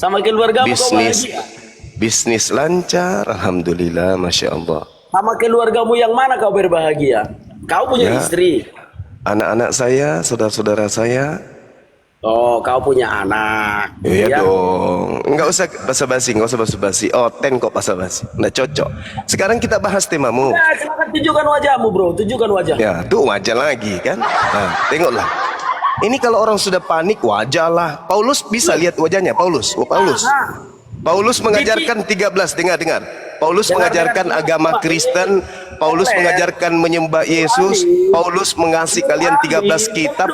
Sama keluargamu kau Bisnis, bahagia? bisnis lancar, alhamdulillah, masya Allah. Sama keluargamu yang mana kau berbahagia? Kau punya Ya, istri. anak-anak saya, saudara-saudara saya. Oh, kau punya anak. Iya Ya. dong, nggak usah basa-basi, nggak usah basa-basi. Oh, kok basa-basi, nggak cocok. Sekarang kita bahas temamu. Nah, silakan tunjukkan wajahmu, bro. Tunjukkan wajah. Ya, tuh wajah lagi kan. Nah, tengoklah. Ini kalau orang sudah panik, wajah lah. Paulus bisa lihat wajahnya, Paulus. Oh, Paulus. Nah, Paulus mengajarkan 13, dengar. Paulus Dengar, mengajarkan dengar. agama Kristen, Paulus Boleh. mengajarkan menyembah Yesus, Paulus mengasihi kalian 13 kitab.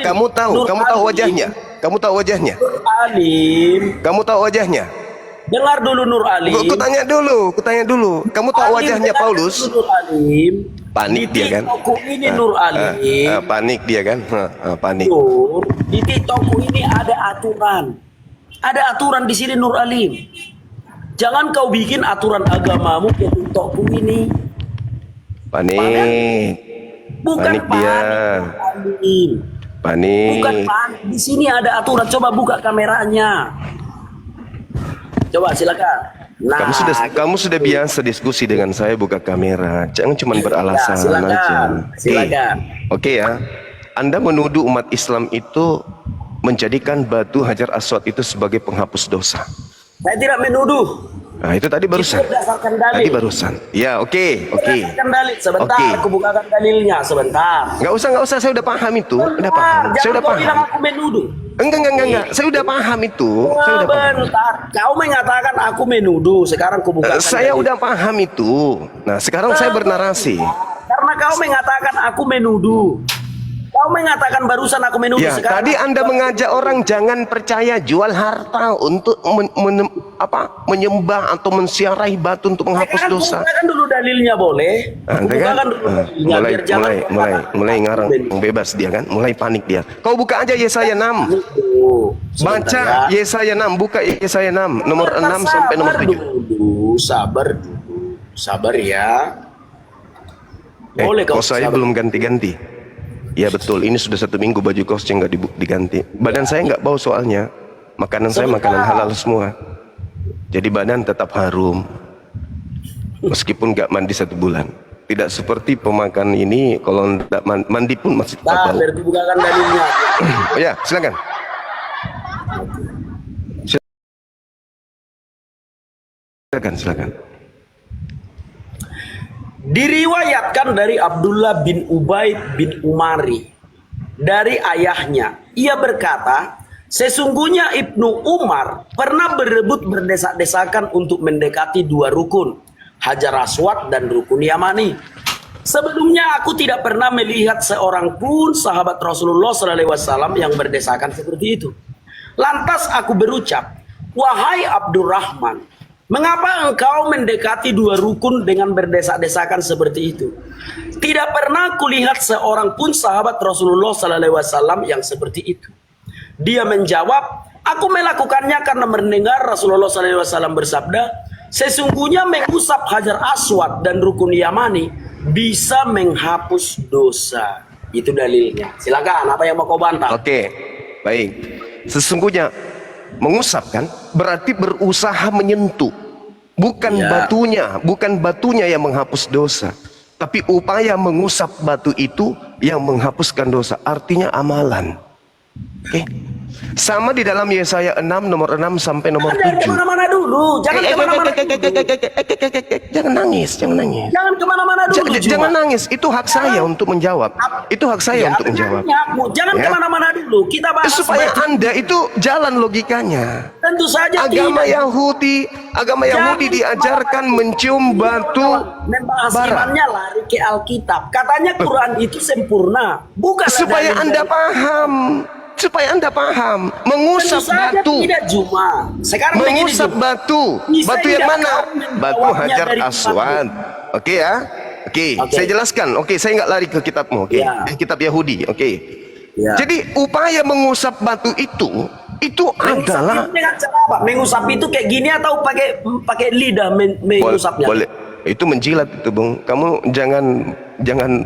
Kamu tahu wajahnya. Kamu tahu wajahnya. Nur Alim. Kamu tahu wajahnya. Dengar dulu Nur Alim. Ku tanya dulu. Kamu tahu Alim, wajahnya dengar Paulus? dulu, Nur Alim. Panik Di dia kan? TikTokku ini Nur Alim. Panik dia kan? Panik. Nur, di TikTokku ini ada aturan. Ada aturan di sini Nur Alim. Jangan kau bikin aturan agamamu ke TikTokku ini. Panik. Bukan Panik dia. Nur Alim. Panik. Bukan panik. Di sini ada aturan. Coba buka kameranya. Coba silakan. Nah, Kamu sudah biasa diskusi dengan saya buka kamera. Jangan cuma beralasan silakan. aja. Silakan. Oke ya. Anda menuduh umat Islam itu menjadikan batu Hajar Aswad itu sebagai penghapus dosa. Saya tidak menuduh. Nah, itu tadi barusan. Itu berdasarkan dalil. Tadi barusan. Ya, oke. Berdasarkan dalil. Sebentar, Oke. aku bukakan dalilnya. Sebentar. Nggak usah. Saya udah paham itu. Udah paham. Saya Jangan udah kau paham. bilang aku menuduh. Enggak. Saya udah paham itu. Saya udah paham. Sebentar, kau mengatakan aku menuduh. Sekarang aku bukakan Saya dalil. udah paham itu. Nah, sekarang saya bernarasi. Karena kau mengatakan aku menuduh. Kau mengatakan barusan aku menuduh. Ya, Sekarang tadi Anda mengajak orang jangan percaya jual harta untuk menyembah atau mensiarahi batu untuk menghapus Sekarang dosa. bukakan dulu dalilnya, boleh? Anda kan Bukakan dulu dalilnya, biar jangan mulai ngarang bebas dia kan, mulai panik dia. Kau buka aja Yesaya 6. Baca Yesaya 6, buka Yesaya 6 nomor 6 sampai nomor 7. Sabar dulu. Sabar ya. Boleh kau Kos saya sabar. belum ganti-ganti. Ya betul, ini sudah 1 minggu baju kosnya nggak diganti. Badan saya nggak bau soalnya. Makanan saya makanan halal semua. Jadi badan tetap harum. Meskipun nggak mandi 1 bulan. Tidak seperti pemakan ini, kalau tidak mandi pun masih tetap Nah, bau. berarti bukakan dalilnya. Oh ya, silakan. Silakan. Diriwayatkan dari Abdullah bin Ubaid bin Umari dari ayahnya, ia berkata, sesungguhnya Ibnu Umar pernah berebut berdesak-desakan untuk mendekati 2 rukun, Hajar Aswad dan rukun Yamani. Sebelumnya aku tidak pernah melihat seorang pun sahabat Rasulullah SAW yang berdesakan seperti itu. Lantas aku berucap, wahai Abdurrahman, mengapa engkau mendekati 2 rukun dengan berdesak-desakan seperti itu? Tidak pernah kulihat seorang pun sahabat Rasulullah SAW yang seperti itu. Dia menjawab, aku melakukannya karena mendengar Rasulullah SAW bersabda, sesungguhnya mengusap Hajar Aswad dan rukun Yamani bisa menghapus dosa. Itu dalilnya. Silakan, apa yang mau kau bantah? Oke, baik. Sesungguhnya mengusap kan berarti berusaha menyentuh. Bukan Ya. bukan batunya yang menghapus dosa. Tapi upaya mengusap batu itu yang menghapuskan dosa. Artinya amalan. Oke. Sama di dalam Yesaya 6 nomor 6 sampai nomor Jangan 7. kemana-mana dulu. Jangan kemana-mana dulu. Jangan nangis. Jangan kemana-mana dulu. Jangan nangis. Itu hak saya untuk menjawab. Itu hak saya untuk menjawab. Jangan Ya. kemana-mana dulu. Kita bahas Supaya Anda itu jalan logikanya. tentu saja Agama tidak. Yahudi diajarkan mencium batu membahas bara. imannya lari ke Alkitab. Katanya Quran itu sempurna. Bukan Supaya Anda paham, mengusap tentu saja batu. tidak cuma. Sekarang begini, Mengusap Jum. batu. Bisa Batu yang tidak mana? kau Batu menjawabnya Hajar dari Aswad. Oke ya. Oke, Oke. saya jelaskan. Oke, saya nggak lari ke kitabmu. Oke, Ya. Kitab Yahudi. Oke. Ya. Jadi upaya mengusap batu itu adalah Mengusap dengan cara apa? Mengusap itu kayak gini atau pakai lidah mengusapnya? boleh. Itu menjilat itu, Bung. Kamu jangan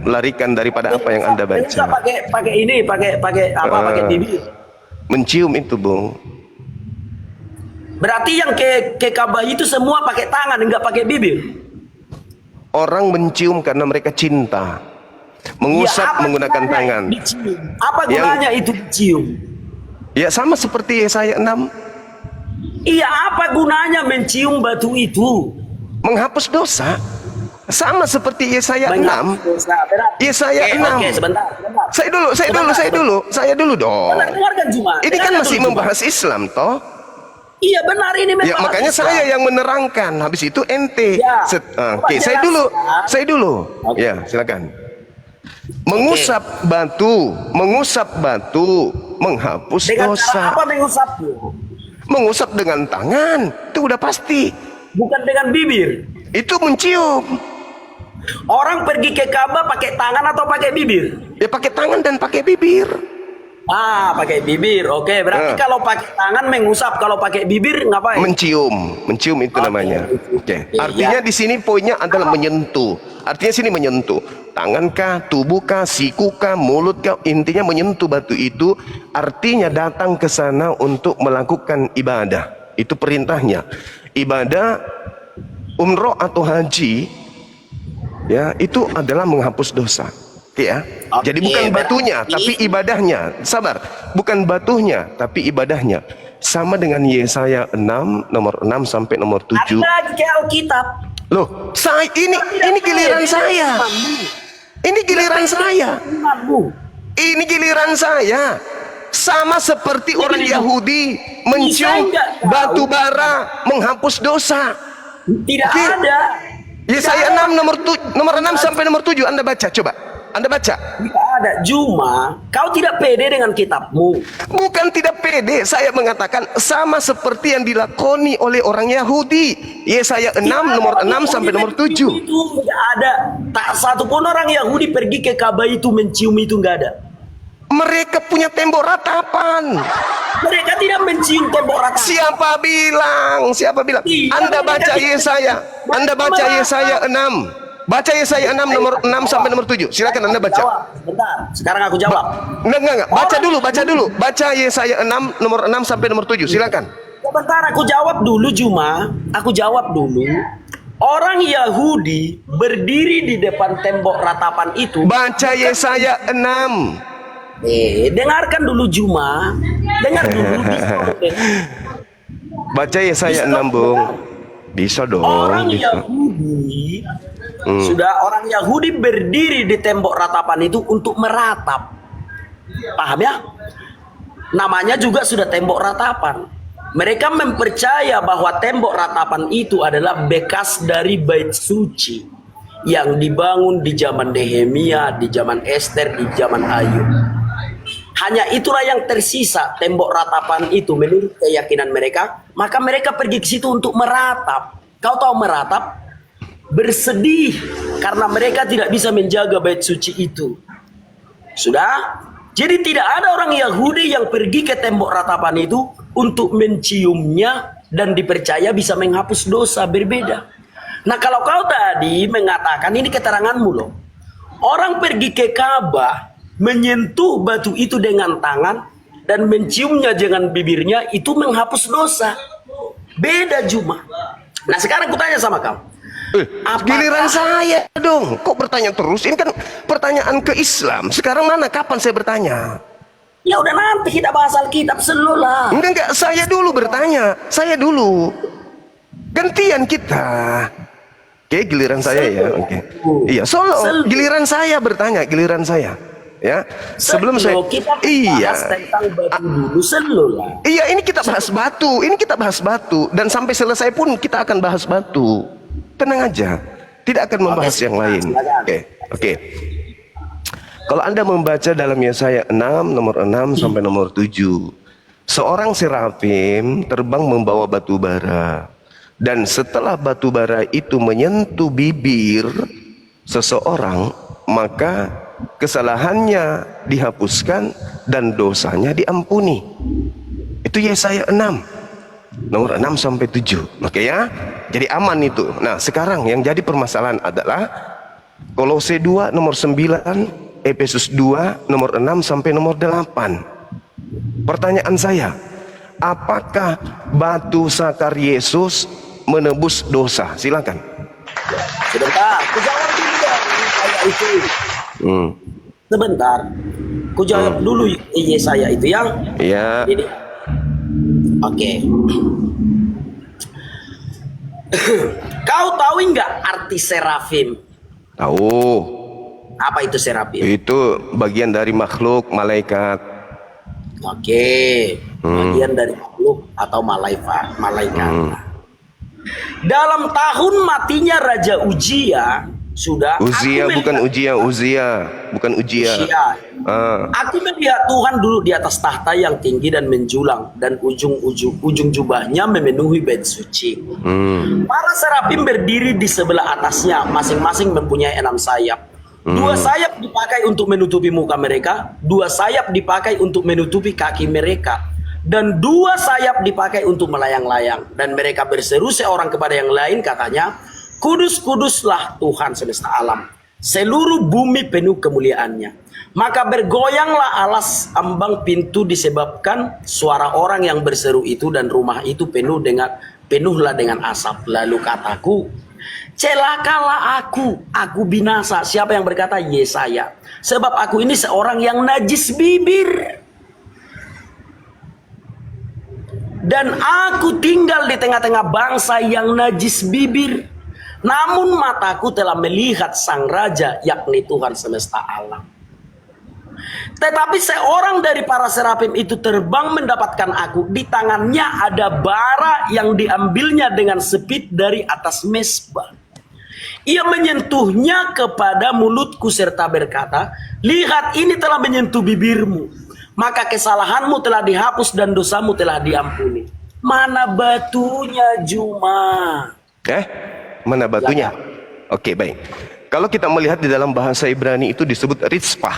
larikan daripada apa yang Anda Mengusap baca. pakai ini, pakai apa? Pakai bibir. Mencium itu, Bung. Berarti yang ke Ka'bah itu semua pakai tangan, enggak pakai bibir. Orang mencium karena mereka cinta. Mengusap Ya, apa menggunakan gunanya tangan. dicium? Apa gunanya itu dicium? Ya sama seperti Yesaya 6. Iya, apa gunanya mencium batu itu? Menghapus dosa. Sama seperti Yesaya 6. Menghapus dosa. Berarti- Yesaya 6. Oke, sebentar. Saya dulu dong. Benar, dengarkan cuma. Ini kan Dengarkan masih dulu, Juma. membahas Islam toh. Iya benar, ini Ya membahas makanya Islam. saya yang menerangkan. Habis itu ente. Ya. Oke, Coba saya dulu. jelaskan. Saya dulu. Oke. Ya, silakan. Menghapus batu, menghapus Dengan dosa. cara apa mengusapnya? Mengusap dengan tangan, itu udah pasti. Bukan dengan bibir. Itu mencium. Orang pergi ke Ka'bah pakai tangan atau pakai bibir? Ya pakai tangan dan pakai bibir. Ah, pakai bibir. Oke, berarti Ah. kalau pakai tangan mengusap, kalau pakai bibir ngapain? Mencium itu Oke. namanya. Oke. Iya. Artinya di sini poinnya adalah menyentuh. Artinya sini menyentuh. Tangankah, tubuhkah, sikukah, mulutkah, intinya menyentuh batu itu. Artinya datang ke sana untuk melakukan ibadah. Itu perintahnya. Ibadah umroh atau haji, ya itu adalah menghapus dosa. Oke ya. Oke, Jadi bukan batunya, berarti- tapi ibadahnya. Sabar. Bukan batunya, tapi ibadahnya. Sama dengan Yesaya 6 nomor 6 sampai nomor 7. Ada ke Alkitab. Loh, ini giliran saya. Ini giliran saya. Imanmu. Ini giliran saya. Sama seperti orang Yahudi mencium nggak tahu. batu bara menghapus dosa. Tidak Oke. ada. Yesaya 6 nomor 6 sampai nomor 7 Anda baca coba. Anda baca. Tidak ada. Cuma kau tidak pede dengan kitabmu. Bukan tidak pede, saya mengatakan sama seperti yang dilakoni oleh orang Yahudi. Yesaya 6 nomor 6 sampai nomor 7. Itu tidak ada. Tak satu pun orang Yahudi pergi ke Ka'bah itu mencium itu nggak ada. Mereka punya tembok ratapan. Mereka tidak mencium tembok rata. Siapa bilang? Siapa bilang? Iya, Anda mereka baca tidak- Yesaya. Anda baca Yesaya 6. Baca Yesaya 6 nomor 6 sampai nomor 7. Silakan Anda baca. Jawab. Sebentar. Sekarang aku jawab. Enggak. Baca dulu. Baca Yesaya 6 nomor 6 sampai nomor 7. Silakan. Sebentar aku jawab dulu Juma. Aku jawab dulu. Orang Yahudi berdiri di depan tembok ratapan itu. Baca Yesaya 6. Dengarkan dulu Juma. Dengar dulu. Baca Yesaya 6, Bung. Bisa dong. Orang Bisa. Yahudi sudah orang Yahudi berdiri di tembok ratapan itu untuk meratap. Paham ya? Namanya juga sudah tembok ratapan. Mereka mempercaya bahwa tembok ratapan itu adalah bekas dari bait suci yang dibangun di zaman Nehemia, di zaman Esther, di zaman Ayub. Hanya itulah yang tersisa tembok ratapan itu menurut keyakinan mereka. Maka mereka pergi ke situ untuk meratap. Kau tahu meratap? Bersedih karena mereka tidak bisa menjaga bait suci itu. Sudah? Jadi tidak ada orang Yahudi yang pergi ke tembok ratapan itu untuk menciumnya dan dipercaya bisa menghapus dosa. Berbeda. Nah kalau kau tadi mengatakan, ini keteranganmu loh. Orang pergi ke Ka'bah, menyentuh batu itu dengan tangan dan menciumnya dengan bibirnya, itu menghapus dosa. Beda Juma. Nah sekarang aku tanya sama kau. Giliran saya dong. Kok bertanya terus? Ini kan pertanyaan ke Islam. Sekarang mana? Kapan saya bertanya? Ya udah nanti kita bahas Alkitab selulah. Enggak. Saya dulu bertanya. Saya dulu. Gantian kita. Oke, giliran saya ya. Oke. Iya, solo. Giliran saya bertanya. Giliran saya. Ya. Sebelum saya. Kita Iya. bahas tentang batu dulu selulah. Iya, ini kita bahas batu. Ini kita bahas batu. Dan sampai selesai pun kita akan bahas batu. Tenang aja. Tidak akan membahas yang lain. Oke. Kalau Anda membaca dalam Yesaya 6 nomor 6 sampai nomor 7. Seorang serafim terbang membawa batu bara. Dan setelah batu bara itu menyentuh bibir seseorang, maka kesalahannya dihapuskan dan dosanya diampuni. Itu Yesaya 6 nomor 6 sampai 7. Oke ya. Jadi aman itu. Nah, sekarang yang jadi permasalahan adalah Kolose 2 nomor 9, Efesus 2 nomor 6 sampai nomor 8. Pertanyaan saya, apakah batu sakar Yesus menebus dosa? Silakan. Sebentar, ku jawab dulu dong Yesaya itu. Sebentar, ku jawab dulu Yesaya itu yang Ya. ini. Oke. Kau tahu nggak arti serafim? Tahu. Apa itu serafim? Itu bagian dari makhluk malaikat. Oke, bagian dari makhluk atau malaikat. Dalam tahun matinya Raja Uzia, sudah. Uzia aku bukan melihat- Uzia, Uzia bukan Uzia. Uzia. Ah. Aku melihat Tuhan duduk di atas tahta yang tinggi dan menjulang, dan ujung jubahnya memenuhi bait suci. Para serafim berdiri di sebelah atasnya, masing-masing mempunyai 6 sayap. 2 sayap dipakai untuk menutupi muka mereka, 2 sayap dipakai untuk menutupi kaki mereka, dan 2 sayap dipakai untuk melayang-layang. Dan mereka berseru seorang kepada yang lain, katanya, Kudus, kuduslah Tuhan semesta alam, seluruh bumi penuh kemuliaannya. Maka bergoyanglah alas ambang pintu disebabkan suara orang yang berseru itu, dan rumah itu penuhlah dengan asap. Lalu kataku, celakalah aku binasa. Siapa yang berkata? Yesaya. Sebab aku ini seorang yang najis bibir, dan aku tinggal di tengah-tengah bangsa yang najis bibir. Namun mataku telah melihat sang raja, yakni Tuhan semesta alam. Tetapi seorang dari para serafim itu terbang mendapatkan aku. Di tangannya ada bara yang diambilnya dengan sepit dari atas mesbah. Ia menyentuhnya kepada mulutku serta berkata, lihat, ini telah menyentuh bibirmu, maka kesalahanmu telah dihapus dan dosamu telah diampuni. Mana batunya, Juma? Mana batunya? Oke, baik. Kalau kita melihat di dalam bahasa Ibrani itu disebut Ritzpah.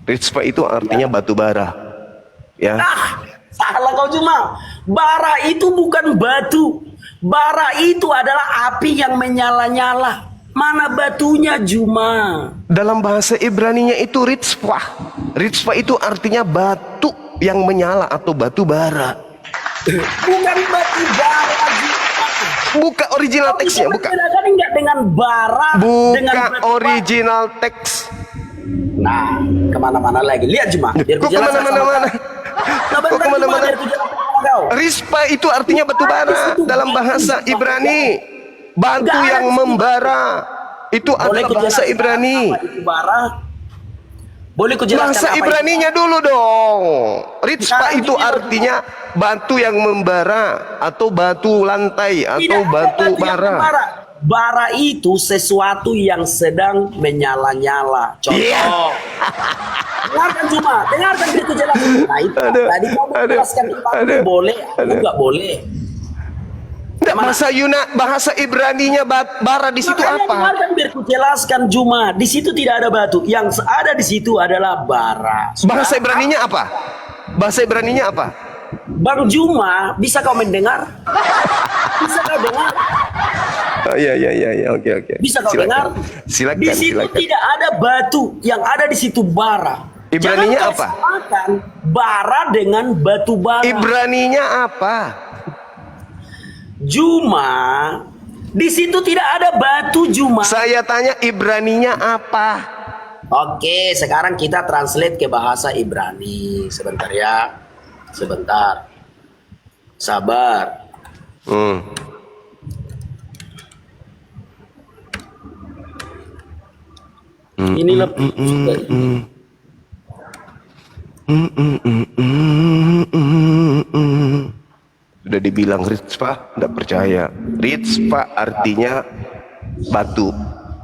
Ritzpah itu artinya batu bara. Ya. Salah kau, Juma. Bara itu bukan batu. Bara itu adalah api yang menyala-nyala. Mana batunya, Juma? Dalam bahasa Ibraninya itu Ritzpah. Ritzpah itu artinya batu yang menyala atau batu bara. Bukan batu bara, Juma. Buka original teksnya, buka. Membedakan enggak dengan bara, dengan Buka batu original teks. Nah, kemana-mana lagi. Lihat, Juma. Biar Kok ku jelaskan sama kemana-mana? kau. Kok kemana-mana? Biar ku jelaskan sama kau. Rispa itu artinya batu bara dalam bahasa Ibrani. Batu yang membara. Itu Boleh adalah ku bahasa jelaskan Ibrani. apa itu bara? Boleh ku jelaskan Bahasa apa itu? Ibraninya dulu dong. Rispa Sekarang itu gini, artinya batu yang membara atau batu lantai atau Tidak ada batu yang bara. membara. Bara itu sesuatu yang sedang menyala-nyala. Contoh. Yeah. Dengarkan, Cuma. Dengarkan itu jelaskan. Nah itu Aduh, tadi kamu aduh, jelaskan itu aduh, boleh, aku aduh. nggak boleh. Bahasa Ibraninya bara di situ Makanya apa? dengarkan biar ku jelaskan, Juma. Di situ tidak ada batu. Yang ada di situ adalah bara. Bahasa Ibraninya apa? Bahasa Ibraninya apa? Bang Juma, bisa kau mendengar? Bisa kau dengar? Oh, iya, oke. Bisa kau dengar? Silakan, Di situ silakan. tidak ada batu, yang ada di situ bara. Ibraninya Jangan kau apa? samakan bara dengan batu bara. Ibraninya apa? Juma, di situ tidak ada batu, Juma. Saya tanya Ibraninya apa? Oke, sekarang kita translate ke bahasa Ibrani. Sebentar ya. Sebentar. Sabar. Ini lebih Sudah dibilang Ritzpah, tidak percaya. Ritzpah artinya batu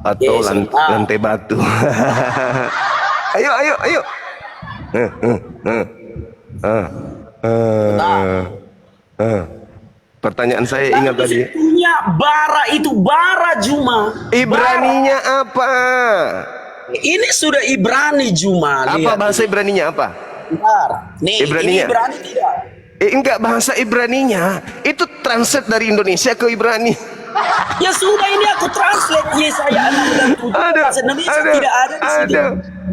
atau Yes, lantai batu. Ayo. Pertanyaan saya ingat tadi. Punya bara itu bara, Juma. Ibraninya apa? Ini sudah Ibrani, Juma. Apa Lihat. bahasa Ibraninya apa? Bentar. Nih, Ibraninya? ini Ibrani tidak. Enggak, bahasa Ibraninya itu translate dari Indonesia ke Ibrani. Ya sudah, ini aku translate. Yesaya 6 dan 7. Bahasa Indonesia tidak ada di sini.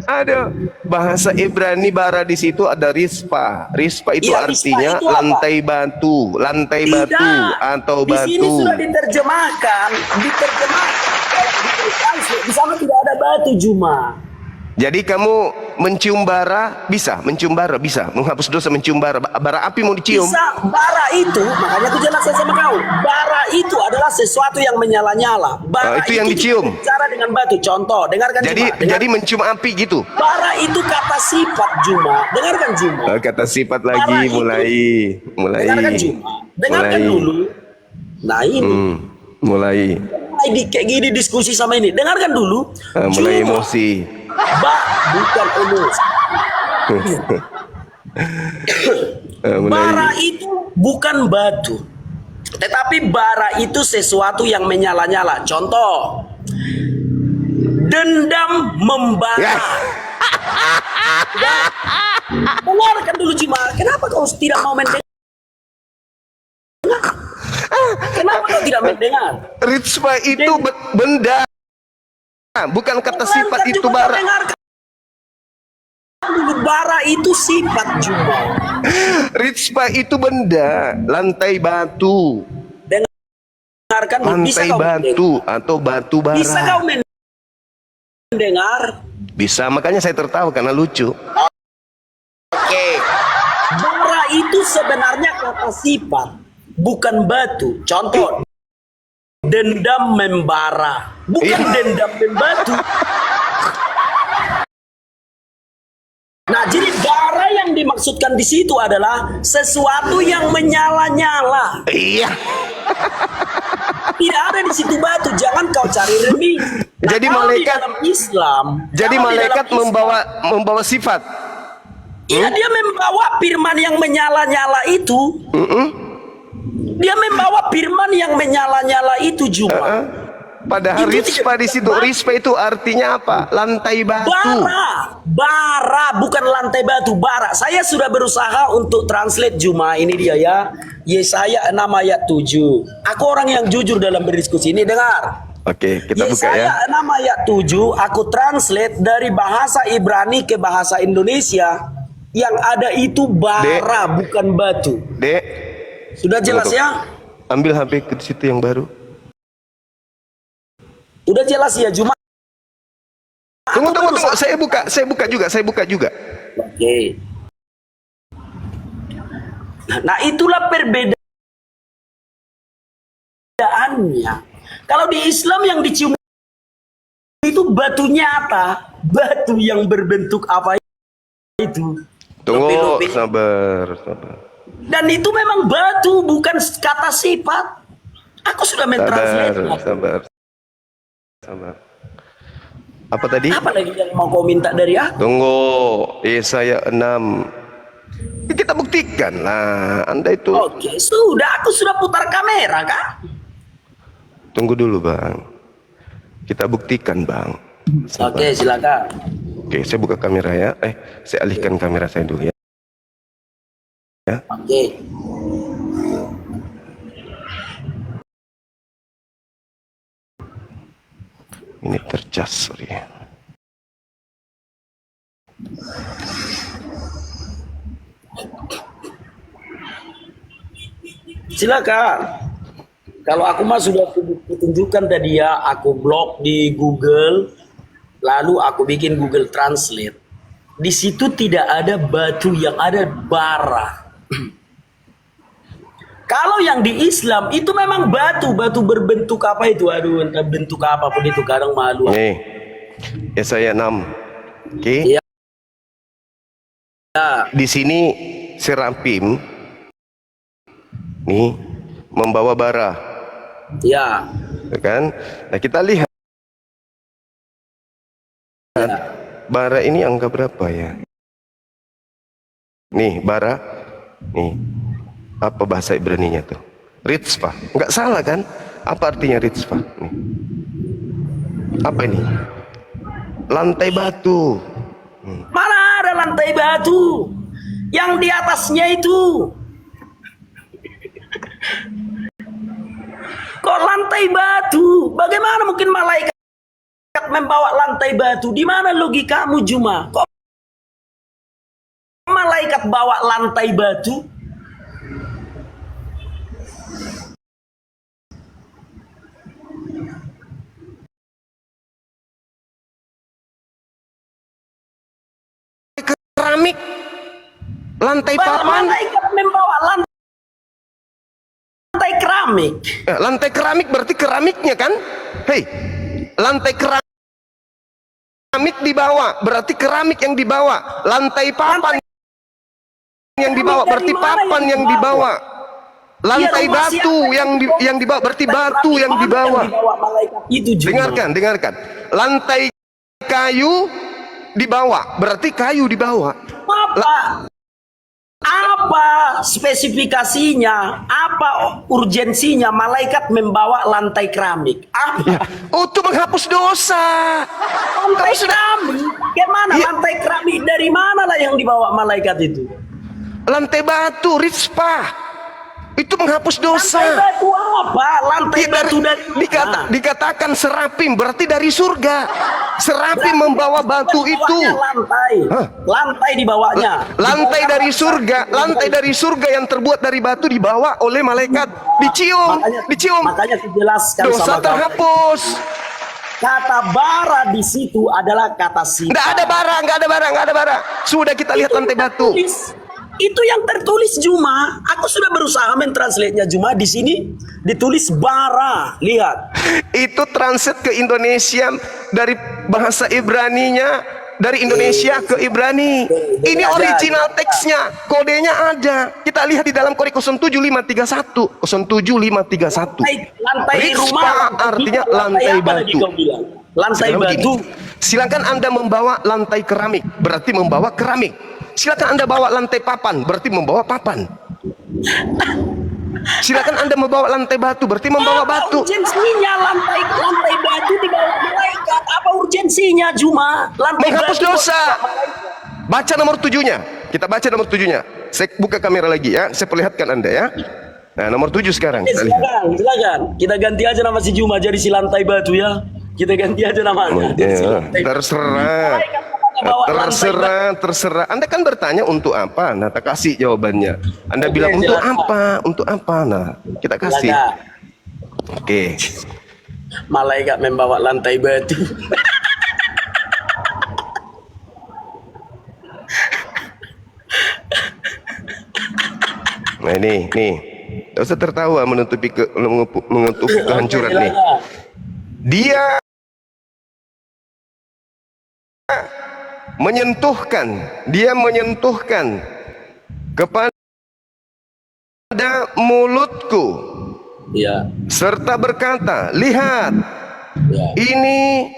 Aduh, bahasa Ibrani bara di situ ada rispa. Rispa itu Iya, rispa artinya itu apa? lantai batu Tidak. atau Di sini batu. sudah diterjemahkan. Di sana tidak ada batu, Juma. Jadi kamu mencium bara bisa, mencium bara bisa, menghapus dosa mencium bara. Bara api mau dicium. Bisa, bara itu, makanya aku jelaskan sama kau. Bara itu adalah sesuatu yang menyala-nyala. Bara itu yang dicium. Cara dengan batu. Contoh, dengarkan Jadi Juma. jadi mencium api gitu. Bara itu kata sifat, Juma. Dengarkan Juma. Kata sifat Bara lagi itu- mulai. Dengarkan Juma. Dengarkan Mulai. dulu. Nah ini. Mulai Kayak gini diskusi sama ini. Dengarkan dulu. mulai Juma. emosi. Bukan emosi. Bara itu bukan batu. Tetapi bara itu sesuatu yang menyala-nyala. Contoh. Dendam membara. Ya. Dengarkan dulu Juma. Kenapa kau tidak mau mendengar? Kenapa kau tidak mendengar? Ritsma itu benda, bukan kata sifat Dengarkan itu Juma, bara. dengarkan dulu. Bara itu sifat Juma. Ritsma itu benda, lantai batu, Dengarkan dulu. Bisa lantai kau batu atau batu bara. Bisa kau mendengar? Bisa, makanya saya tertawa karena lucu. Oke. Bara itu sebenarnya kata sifat, bukan batu. Contoh, dendam membara, bukan Iya. dendam membatu. Nah, jadi bara yang dimaksudkan di situ adalah sesuatu yang menyala-nyala. Iya. Tidak ada di situ batu. Jangan kau cari remih. Nah, Jadi kalau di malaikat- dalam Islam, Jadi kalau di malaikat dalam Islam, membawa sifat. iya, dia membawa firman yang menyala-nyala itu. Dia membawa firman yang menyala-nyala itu Juma. Padahal Itu Ritsma tidak- di situ, Ritsma itu artinya apa? Lantai batu. Bara, bukan lantai batu, bara. Saya sudah berusaha untuk translate Juma. Ini dia ya. Yesaya 6 ayat 7. Aku orang yang jujur dalam berdiskusi ini, dengar. Oke, kita buka ya. Yesaya 6 ayat 7, aku translate dari bahasa Ibrani ke bahasa Indonesia. Yang ada itu bara, bukan batu. Dek, Sudah jelas tunggu. ya? Ambil HP ke situ yang baru. Udah jelas ya Juma? Tunggu. Saya buka juga. Oke. Nah, itulah perbedaannya. Kalau di Islam yang dicium itu batu nyata, batu yang berbentuk apa itu? Tunggu, Lopi-lopi. sabar. Dan itu memang batu, bukan kata sifat. Aku sudah mentranslate. Sabar. Apa tadi? Apa lagi yang mau kau minta dari aku? Tunggu, Yesaya 6. Kita buktikan lah, Anda itu. Oke, sudah. Aku sudah putar kamera, Kak. Tunggu dulu, Bang. Kita buktikan, Bang. Sabar. Oke, silakan. Oke, saya buka kamera ya. Saya alihkan kamera saya dulu ya. Oke. Ini tercas, sorry. Silakan. Kalau aku mah sudah tunjukkan tadi ya, aku blog di Google, lalu aku bikin Google Translate. Di situ tidak ada batu, yang ada bara. Kalau yang di Islam itu memang batu berbentuk apa itu? Aduh, entah bentuk apapun itu, kadang malu. Nih, Yesaya 6. Oke. Iya. Ya, Di sini Seraphim nih membawa bara, ya, ya kan? Nah, kita lihat bara ini angka berapa ya? Nih, bara. Nih. Apa bahasa Ibraninya tuh? Ritspa. Enggak salah kan? Apa artinya ritspa? Nih. Apa ini? Lantai batu. mana ada lantai batu? Yang di atasnya itu. Kok lantai batu? Bagaimana mungkin malaikat membawa lantai batu. Di mana logikamu, Juma? Kok malaikat bawa lantai batu? Keramik, lantai papan. Malaikat membawa lantai keramik. Lantai keramik berarti keramiknya kan? Hei, lantai keramik dibawa, berarti keramik yang dibawa. Lantai papan yang dibawa, berarti papan yang dibawa. Lantai batu yang dibawa, berarti batu yang dibawa. Dengarkan. Lantai kayu dibawa, berarti kayu dibawa. Apa spesifikasinya? Apa urgensinya malaikat membawa lantai keramik? Apa? Untuk menghapus dosa. Lantai keramik? Gimana lantai keramik? Dari mana lah yang dibawa malaikat itu? Lantai batu, Rizpah. Itu menghapus dosa. Lantai batu apa? Lantai batu dari mana? Dikatakan serapim, berarti dari surga. Serapim membawa batu itu. Lantai dibawanya. Lantai dari surga yang terbuat dari batu dibawa oleh malaikat. Dicium. Makanya dijelaskan dosa sama terhapus. Kata bara di situ adalah kata sifat. Nggak ada bara. Sudah kita lihat lantai batu. Itu yang tertulis, Juma. Aku sudah berusaha mentranslate-nya, Juma. Di sini ditulis bara. Lihat. Itu translate ke Indonesia dari bahasa Ibraninya, dari Indonesia ke Ibrani. Ini original teksnya, kodenya ada. Kita lihat di dalam kode 07531. 07531. Lantai rumah artinya lantai batu. Lantai batu. Silakan Anda membawa lantai keramik, berarti membawa keramik. Silakan Anda bawa lantai papan, berarti membawa papan. Silakan Anda membawa lantai batu, berarti membawa batu. Apa urgensinya lantai batu dibawa malaikat? Apa urgensinya, Juma? Menghapus dosa. Baca nomor 7-nya. Kita baca nomor 7-nya. Saya buka kamera lagi ya, saya perlihatkan Anda ya. Nah, nomor 7 sekarang. Silakan. Kita ganti aja nama si Juma jadi si lantai batu ya. Kita ganti aja namanya. Terserah. Anda kan bertanya untuk apa? Nah, kita kasih jawabannya. Anda bilang untuk apa? Nah, kita kasih. Oke. Malaikat membawa lantai batu. Nah, nih. Tidak usah tertawa menutupi kehancuran nih. Dia menyentuhkan kepada mulutku, ya, serta berkata, lihat, ya, ini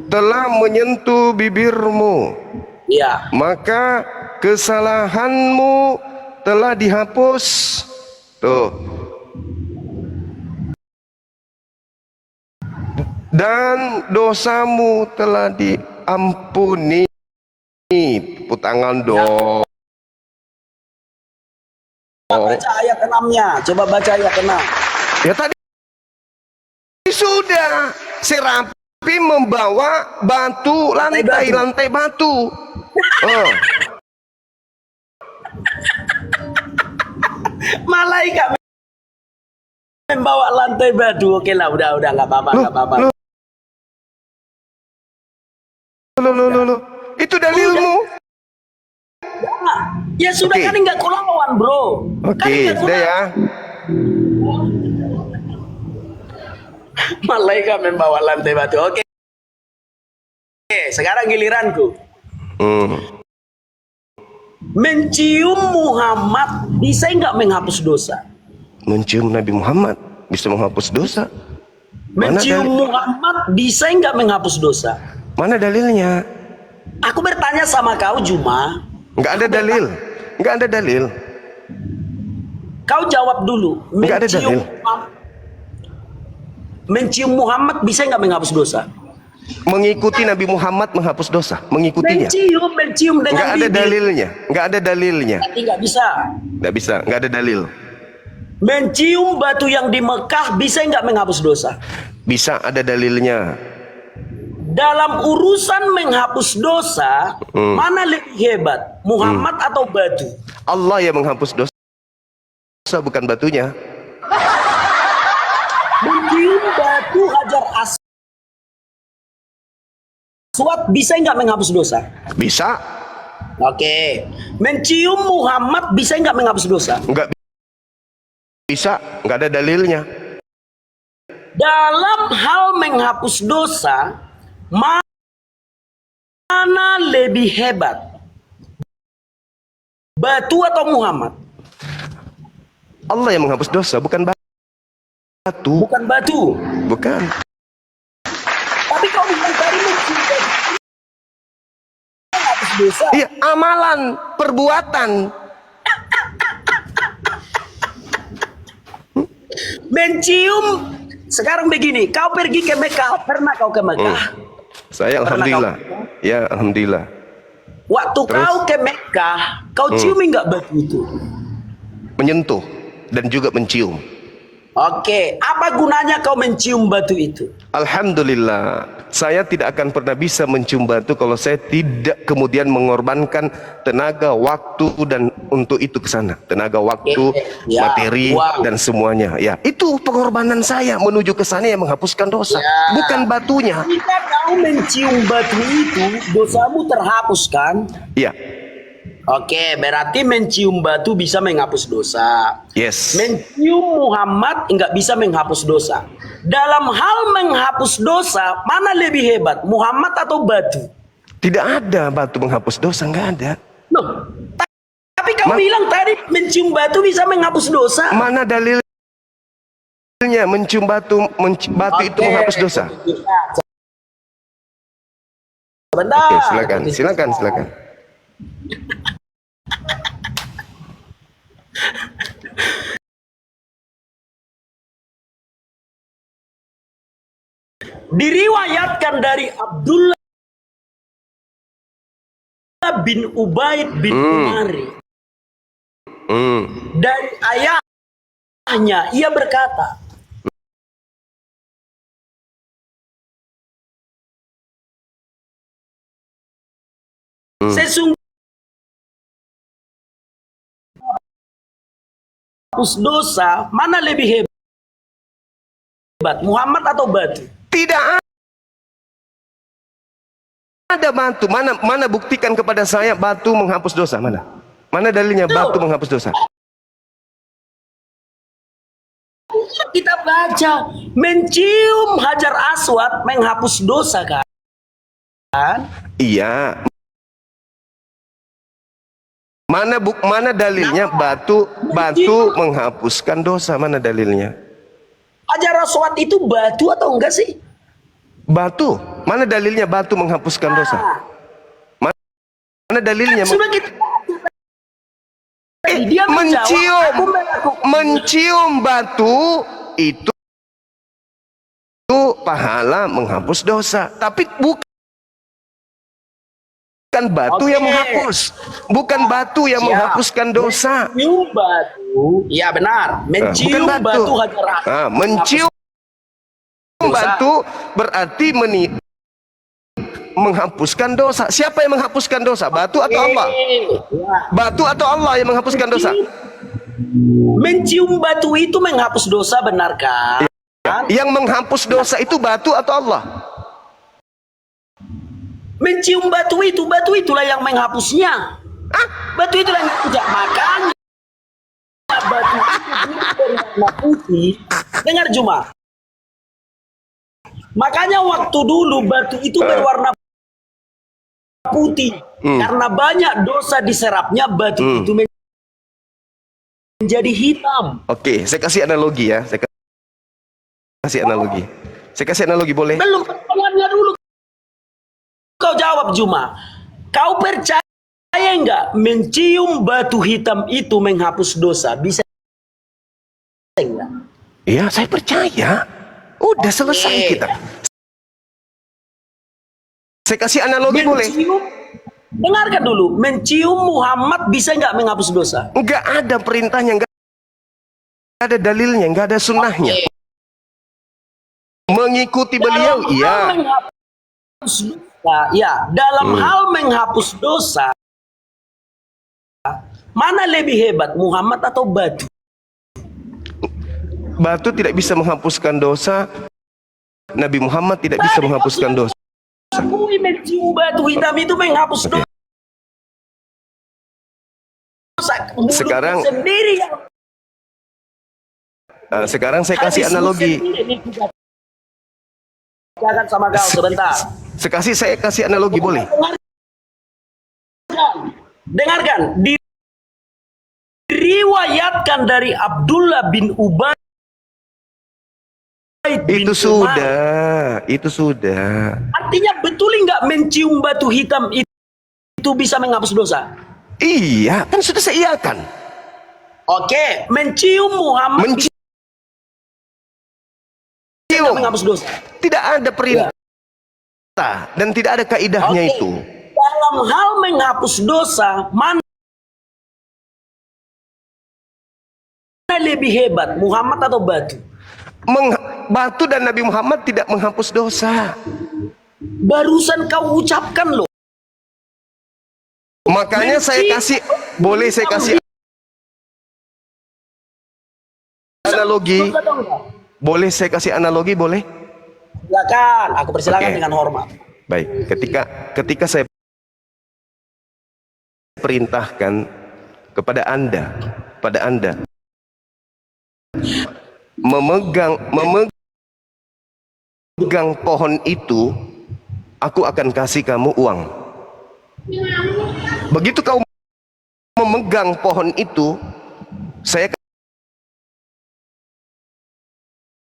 telah menyentuh bibirmu, ya, maka kesalahanmu telah dihapus. Tuh. Dan dosamu telah diampuni. Tepuk tangan dong. Baca ayat 6-nya. Coba baca ayat 6. Ya tadi sudah. Serapi membawa batu lantai batu. Malaikat membawa lantai batu. Oke lah, udah nggak apa-apa. Loh. Itu dalilmu. Ya sudah, kan nggak kulawan, bro. Oke, sudah ya. Malaikat membawa lantai batu. Oke, sekarang giliranku. Mencium Muhammad bisa nggak menghapus dosa? Mencium Nabi Muhammad bisa menghapus dosa. Mencium Muhammad bisa nggak menghapus dosa? Mana dalilnya? Aku bertanya sama kau, Juma. Nggak ada dalil. Kau jawab dulu. Nggak ada dalil. Mencium Muhammad bisa nggak menghapus dosa? Mengikuti Nabi Muhammad menghapus dosa. Mengikutinya. Mencium dengan Nggak ada dalilnya. Berarti nggak bisa. Nggak ada dalil. Mencium batu yang di Mekah bisa nggak menghapus dosa? Bisa, ada dalilnya. Dalam urusan menghapus dosa, mana lebih hebat, Muhammad atau batu? Allah yang menghapus dosa, bukan batunya. Mencium batu hajar aswad bisa nggak menghapus dosa? Bisa. Oke. Mencium Muhammad bisa nggak menghapus dosa? Enggak bisa, nggak ada dalilnya. Dalam hal menghapus dosa, mana lebih hebat, batu atau Muhammad? Allah yang menghapus dosa, bukan batu. Bukan batu. Bukan. Tapi kau bilang tadi mencium batu menghapus dosa. Iya, amalan, perbuatan. Mencium. Sekarang begini, kau pergi ke Mekah, pernah kau ke Mekah? Saya alhamdulillah. Ya, alhamdulillah. Waktu kau ke Mekah, kau ciumi nggak batu itu? Menyentuh dan juga mencium. Oke, apa gunanya kau mencium batu itu? Alhamdulillah, saya tidak akan pernah bisa mencium batu kalau saya tidak kemudian mengorbankan tenaga, waktu dan untuk itu ke sana. Tenaga, waktu, Ya, materi uang. dan semuanya. Ya, itu pengorbanan saya menuju ke sana yang menghapuskan dosa, Ya. bukan batunya. Jika kau mencium batu itu, dosamu terhapus kan? Ya, Oke, berarti mencium batu bisa menghapus dosa. yes. Mencium Muhammad nggak bisa menghapus dosa. Dalam hal menghapus dosa, mana lebih hebat, Muhammad atau batu? Tidak ada batu menghapus dosa, nggak ada. Loh, tapi kau bilang tadi mencium batu bisa menghapus dosa. Mana dalilnya mencium batu, batu itu Oke. menghapus dosa? Sebentar. Oke, silakan. Diriwayatkan dari Abdullah bin Ubaid bin Umari, dari ayahnya ia berkata, sesungguhnya hapus dosa mana lebih hebat, Muhammad atau batu? Tidak ada batu. Mana buktikan kepada saya batu menghapus dosa? Mana dalilnya batu menghapus dosa? Kita baca, mencium hajar aswad menghapus dosa kan? Iya. Mana dalilnya batu menghapuskan dosa? Mana dalilnya? Hajar aswad itu batu atau enggak sih? Batu. Mana dalilnya batu menghapuskan dosa? Mana dalilnya? Sudah kita dia menjawab, aku melakukan. Mencium batu itu pahala menghapus dosa, tapi bukan batu yang menghapus, bukan batu yang menghapuskan dosa. Mencium batu, ya benar. Mencium Bukan batu hajar aswad. Mencium batu berarti menghapuskan dosa. Siapa yang menghapuskan dosa? Batu atau Allah? Batu atau Allah yang menghapuskan dosa? Mencium batu itu menghapus dosa, benarkah? Yang menghapus dosa itu batu atau Allah? Mencium batu itulah yang menghapusnya. Batu itulah yang tidak, makanya batu itu berwarna putih. Dengar Juma. Makanya waktu dulu batu itu berwarna putih karena banyak dosa diserapnya, batu itu menjadi hitam. Oke, saya kasih analogi ya. Saya kasih analogi boleh? Belum, pertanyaannya dulu. Kau jawab Juma. Kau percaya enggak mencium batu hitam itu menghapus dosa? Bisa enggak? Iya, saya percaya. Udah selesai kita. Saya kasih analogi boleh? Dengarkan dulu. Mencium Muhammad bisa enggak menghapus dosa? Enggak ada perintahnya, enggak ada dalilnya, enggak ada sunnahnya. Mengikuti beliau, Dalam hal iya. menghapus dosa, ya, dalam hal menghapus dosa, mana lebih hebat, Muhammad atau batu? Batu tidak bisa menghapuskan dosa. Nabi Muhammad tidak bisa menghapuskan dosa. Akui mencium batu hitam itu menghapus dosa. Mulutnya Sekarang- sendiri yang Sekarang saya kasih analogi. Jangan sama kau sebentar. Saya kasih analogi, boleh? Dengarkan, diriwayatkan dari Abdullah bin Ubay bin Itu Umar. itu sudah. Artinya betul nggak mencium batu hitam itu bisa menghapus dosa? Iya, kan sudah saya iakan. Oke, mencium Muhammad bisa menghapus dosa. Tidak ada perintah dan tidak ada kaidahnya Oke. itu. Dalam hal menghapus dosa, mana lebih hebat, Muhammad atau batu? Batu dan Nabi Muhammad tidak menghapus dosa. Barusan kau ucapkan loh. Makanya saya kasih, boleh saya kasih analogi? Dosa atau enggak? Boleh saya kasih analogi, boleh? Silakan, aku persilakan Oke. dengan hormat. Baik, ketika saya perintahkan kepada Anda memegang pohon itu, aku akan kasih kamu uang. Begitu kau memegang pohon itu, saya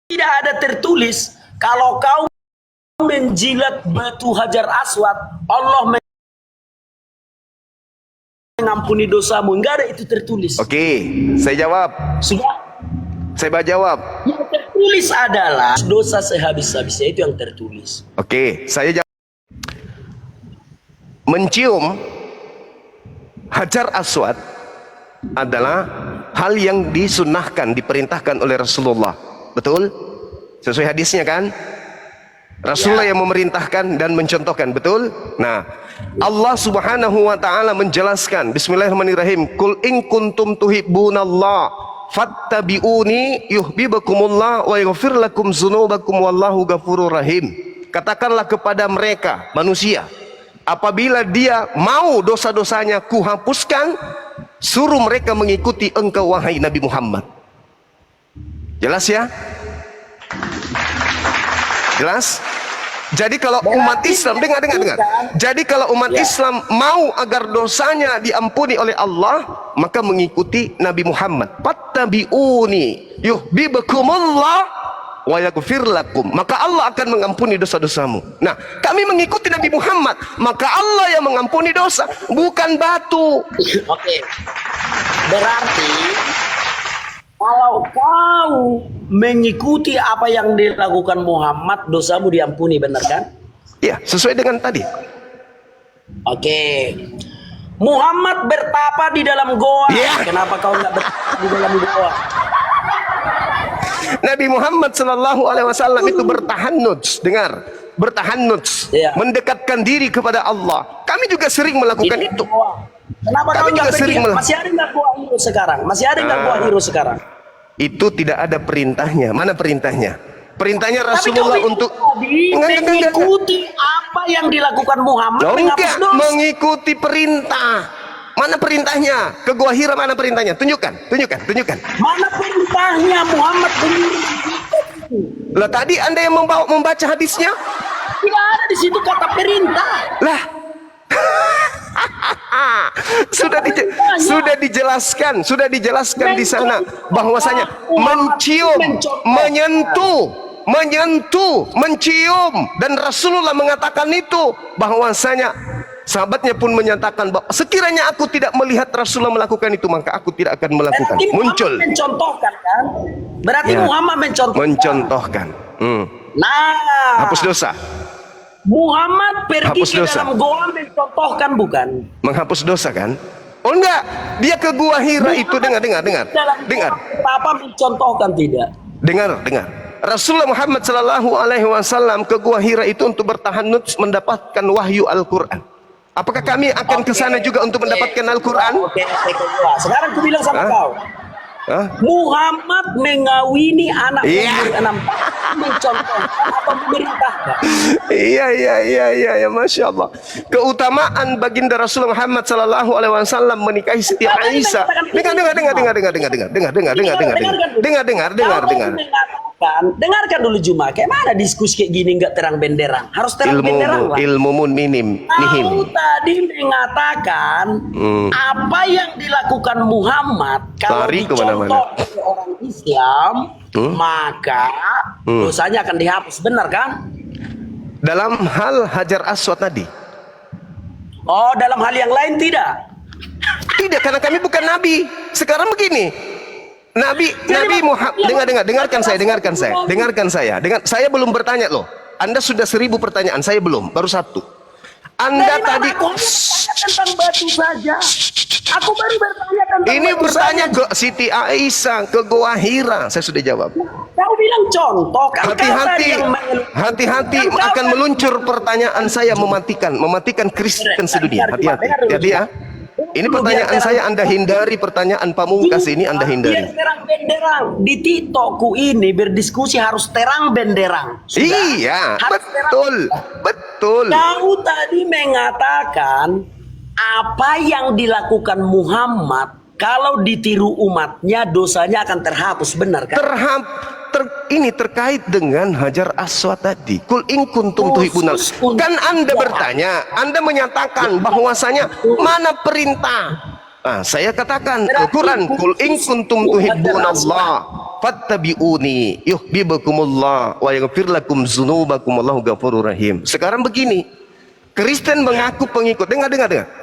Tidak ada tertulis kalau kau menjilat batu Hajar Aswad, Allah mengampuni dosamu. Enggak ada itu tertulis. Oke, saya jawab. Sudah. Saya jawab. Yang tertulis adalah dosa sehabis-habisnya, itu yang tertulis. Oke, saya jawab. Mencium Hajar Aswad adalah hal yang disunnahkan, diperintahkan oleh Rasulullah. Betul? Sesuai hadisnya kan? Rasulullah yang memerintahkan dan mencontohkan, betul? Nah, Allah Subhanahu wa taala menjelaskan, bismillahirrahmanirrahim, "Qul in kuntum tuhibbunallah fattabi'uni yuhibbukumullah wa yaghfir lakum dzunubakum wallahu ghafurur rahim." Katakanlah kepada mereka, manusia, apabila dia mau dosa-dosanya kuhapuskan, suruh mereka mengikuti engkau wahai Nabi Muhammad. Jelas ya? Jelas? Jadi kalau umat Islam, dengar. Jadi kalau umat Islam mau agar dosanya diampuni oleh Allah, maka mengikuti Nabi Muhammad. Fattabi'uni yuhibbukumullah wa yaghfir lakum. Maka Allah akan mengampuni dosa-dosamu. Nah, kami mengikuti Nabi Muhammad, maka Allah yang mengampuni dosa, bukan batu. Oke. Berarti kalau kau mengikuti apa yang dilakukan Muhammad, dosamu diampuni, benar kan? Ya, sesuai dengan tadi. Oke. Muhammad bertapa di dalam goa. Ya. Kenapa kau nggak bertapa di dalam goa? Nabi Muhammad sallallahu alaihi wasallam itu bertahannuts, dengar, bertahannuts, Ya. mendekatkan diri kepada Allah. Kami juga sering melakukan itu. Kenapa Kami kau juga nggak pergi? sering Masih ada nggak goa hero sekarang? Masih ada nggak goa hero sekarang? Itu tidak ada perintahnya. Mana perintahnya? Perintahnya Rasulullah Tapi kau untuk tadi mengikuti apa yang dilakukan Muhammad, Loh, menghapus enggak, dosa. mengikuti perintah. Mana perintahnya? Ke Gua Hira mana perintahnya? Tunjukkan. Mana perintahnya Muhammad menyuruh? Lah tadi Anda yang membaca hadisnya? Tidak ada di situ kata perintah. Lah. sudah dijelaskan di sana bahwasanya mencium, menyentuh, mencium, dan Rasulullah mengatakan itu, bahwasanya sahabatnya pun menyatakan bahwa sekiranya aku tidak melihat Rasulullah melakukan itu, maka aku tidak akan melakukan. Berarti Muncul. Muhammad mencontohkan kan? Berarti Ya. Muhammad mencontohkan. Nah, Hapus dosa. Muhammad pergi Hapus ke dosa. dalam goa mencontohkan, bukan? Menghapus dosa kan? Oh enggak, dia ke Gua Hira itu, dengar. Dalam Dengar. goa apa mencontohkan, tidak? Dengar. Rasulullah Muhammad sallallahu alaihi wasallam ke Gua Hira itu untuk bertahanut mendapatkan wahyu Al-Qur'an. Apakah kami akan ke sana juga untuk mendapatkan Al-Qur'an? Oke. Sekarang aku bilang sama Hah? kau. Hah? Muhammad mengawini anak Iya. umur 6 tahun. Mencontohkan apa pemerintah? Iya, Masya Allah. Keutamaan baginda Rasulullah Muhammad sallallahu alaihi wasallam menikahi Siti Aisyah. Dengar. Dengarkan dulu Juma. Kayak mana diskusi kayak gini nggak terang benderang? Harus terang benderang lah. Ilmumun minim nihil. Kau tadi mengatakan apa yang dilakukan Muhammad kalau Lari dicontoh kemana-mana. oleh orang Islam, maka dosanya akan dihapus, benar kan? Dalam hal Hajar Aswad tadi. Oh, dalam hal yang lain tidak? Tidak, karena kami bukan nabi. Sekarang begini. Nabi Muhammad, dengarkan saya. Saya belum bertanya loh. Anda sudah 1000 pertanyaan, saya belum, baru 1. Anda Dari tadi mana kau bertanya tentang batu saja? Aku baru bertanya tentang ini batu bertanya saja. ke Siti Aisyah, ke Gua Hira. Saya sudah jawab. Kau bilang contoh kan? Hati-hati akan meluncur pertanyaan saya mematikan Kristen sedunia. Hati-hati ya. Ini pertanyaan saya Anda hindari, pertanyaan pamungkas ini Anda hindari. Biar terang benderang. Di TikTokku ini berdiskusi harus terang benderang. Sudah? Iya, Harus betul. Kau tadi mengatakan apa yang dilakukan Muhammad kalau ditiru umatnya dosanya akan terhapus, benar kan? Ini terkait dengan Hajar Aswad tadi. Kul in kuntum tuhibbunal. Kan Anda bertanya, Anda menyatakan bahwasanya mana perintah? Saya katakan Al-Quran, kul in kuntum tuhibbunallah fattabi'uni yuhibbukumullah wa yaghfir lakum dzunubakum wallahu ghafurur rahim. Sekarang begini, Kristen mengaku pengikut. Dengar.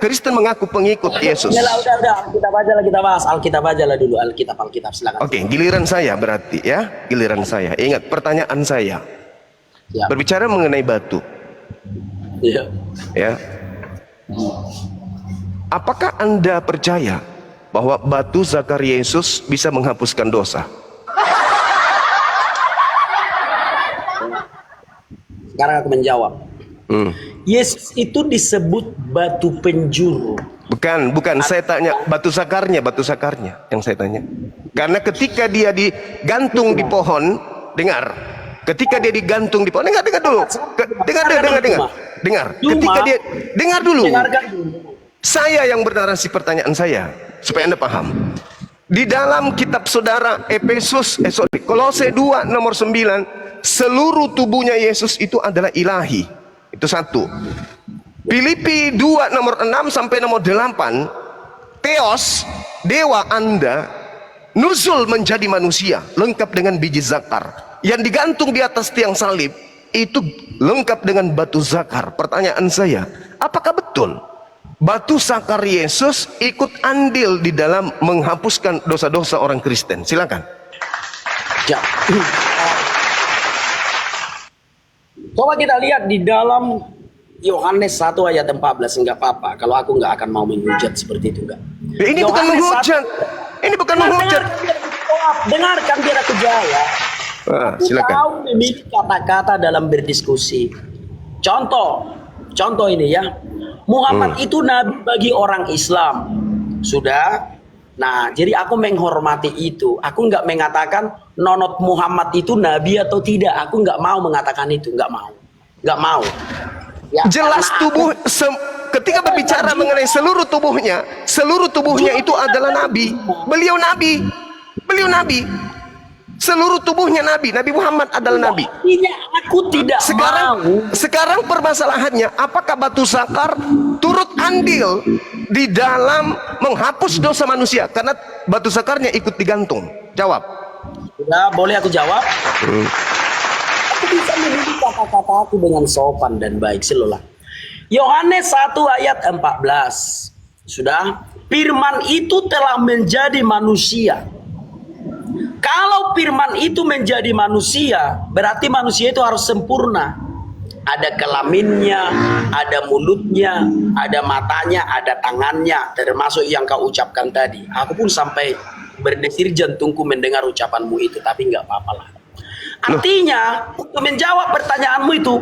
Kristen mengaku pengikut Yesus. Udah. Kita bahas Alkitab aja lah dulu. Alkitab silakan. Oke, giliran saya berarti ya. Giliran saya. Ingat pertanyaan saya. Ya. Berbicara mengenai batu. Iya. Ya. Apakah Anda percaya bahwa batu zakar Yesus bisa menghapuskan dosa? Sekarang aku menjawab. Yesus itu disebut batu penjuru. Bukan. Saya tanya batu sakarnya yang saya tanya. Karena ketika dia digantung di pohon, dengar. Ketika dia digantung di pohon, dengar dulu. Dengar. Ketika dia dengar dulu. Saya yang bernarasi pertanyaan saya supaya Anda paham. Di dalam kitab saudara Kolose 2 nomor 9, seluruh tubuhnya Yesus itu adalah ilahi. Itu 1. Filipi 2 nomor 6 sampai nomor 8, Theos, dewa Anda, nuzul menjadi manusia, lengkap dengan biji zakar. Yang digantung di atas tiang salib, itu lengkap dengan batu zakar. Pertanyaan saya, apakah betul batu zakar Yesus ikut andil di dalam menghapuskan dosa-dosa orang Kristen? Silakan. Ya. Coba kita lihat di dalam Yohanes 1 ayat 14, enggak apa-apa kalau aku enggak akan mau menghujat seperti itu, enggak. Ini bukan menghujat. Ini bukan menghujat. Dengarkan biar aku jawab. Silakan. Kau memilih kata-kata dalam berdiskusi. Contoh ini ya. Muhammad itu nabi bagi orang Islam. Sudah. Nah, jadi aku menghormati itu. Aku nggak mengatakan nonot Muhammad itu nabi atau tidak. Aku nggak mau mengatakan itu. Nggak mau. Ya, jelas tubuh ketika berbicara mengenai seluruh tubuhnya itu adalah nabi. Beliau nabi. Seluruh tubuhnya nabi. Nabi Muhammad adalah nabi. Aku tidak mau. Sekarang permasalahannya, apakah batu zakar turut andil di dalam menghapus dosa manusia? Karena batu zakarnya ikut digantung. Jawab. Sudah, boleh aku jawab? Aku bisa memilih kata-kata aku dengan sopan dan baik. Silakan. Yohanes 1 ayat 14. Sudah, firman itu telah menjadi manusia. Kalau firman itu menjadi manusia, berarti manusia itu harus sempurna. Ada kelaminnya, ada mulutnya, ada matanya, ada tangannya, termasuk yang kau ucapkan tadi. Aku pun sampai berdesir jantungku mendengar ucapanmu itu, tapi nggak apa-apa lah. Artinya, untuk menjawab pertanyaanmu itu,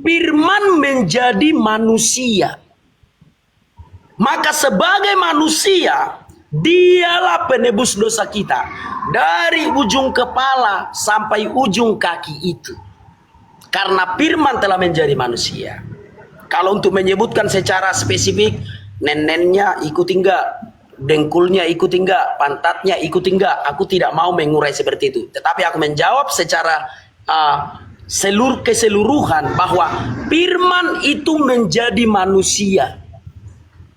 firman menjadi manusia. Maka sebagai manusia, dialah penebus dosa kita. Dari ujung kepala sampai ujung kaki itu. Karena firman telah menjadi manusia. Kalau untuk menyebutkan secara spesifik, nenennya ikut enggak, dengkulnya ikut enggak, pantatnya ikut enggak, aku tidak mau mengurai seperti itu. Tetapi aku menjawab secara keseluruhan bahwa firman itu menjadi manusia.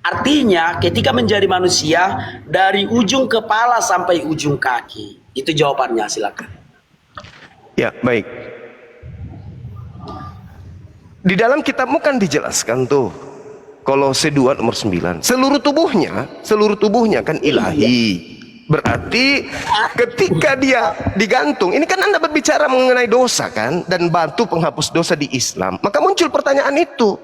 Artinya ketika menjadi manusia, dari ujung kepala sampai ujung kaki. Itu jawabannya, silakan. Ya, baik. Di dalam kitabmu kan dijelaskan tuh, Kolose 2 nomor 9, seluruh tubuhnya kan ilahi. Berarti ketika dia digantung, ini kan Anda berbicara mengenai dosa kan, dan batu penghapus dosa di Islam. Maka muncul pertanyaan itu,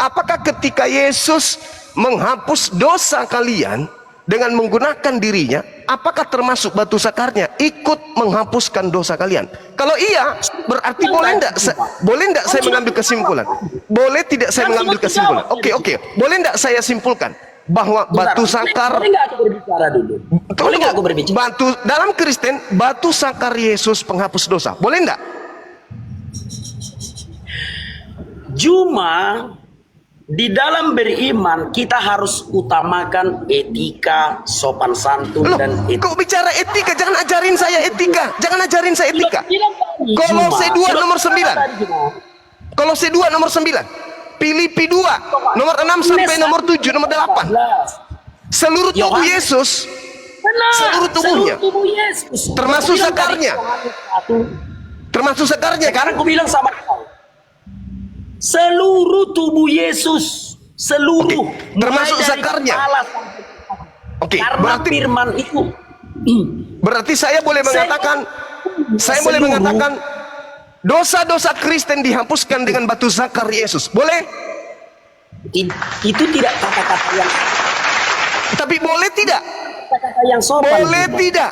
apakah ketika Yesus menghapus dosa kalian dengan menggunakan dirinya, apakah termasuk batu sakarnya ikut menghapuskan dosa kalian? Kalau iya, berarti boleh enggak saya mengambil kesimpulan? Boleh tidak saya mengambil kesimpulan? Oke. Boleh enggak saya simpulkan bahwa batu sakar, boleh enggak aku berbicara dulu? Boleh enggak aku berbicara? Batu dalam Kristen, batu sakar Yesus penghapus dosa. Boleh enggak? Cuma di dalam beriman kita harus utamakan etika, sopan santun, Loh, dan etika. kok bicara etika? Jangan ajarin saya etika. Kolose 2 nomor 9. Kolose 2 nomor 9. Filipi 2 nomor 6 sampai nomor 7, nomor 8. Seluruh tubuh Yesus, seluruh tubuhnya, termasuk sakarnya. Termasuk sakarnya kan? Sekarang aku bilang sama kau, seluruh tubuh Yesus, seluruh, termasuk mulai dari sakarnya. kepala sampai kaki. Oke, Karena berarti firman itu, berarti saya boleh mengatakan dosa-dosa Kristen dihapuskan dengan batu sakar Yesus. Boleh? Itu tidak kata-kata yang, Tapi boleh tidak? kata-kata yang sopan. Boleh Cuma. tidak?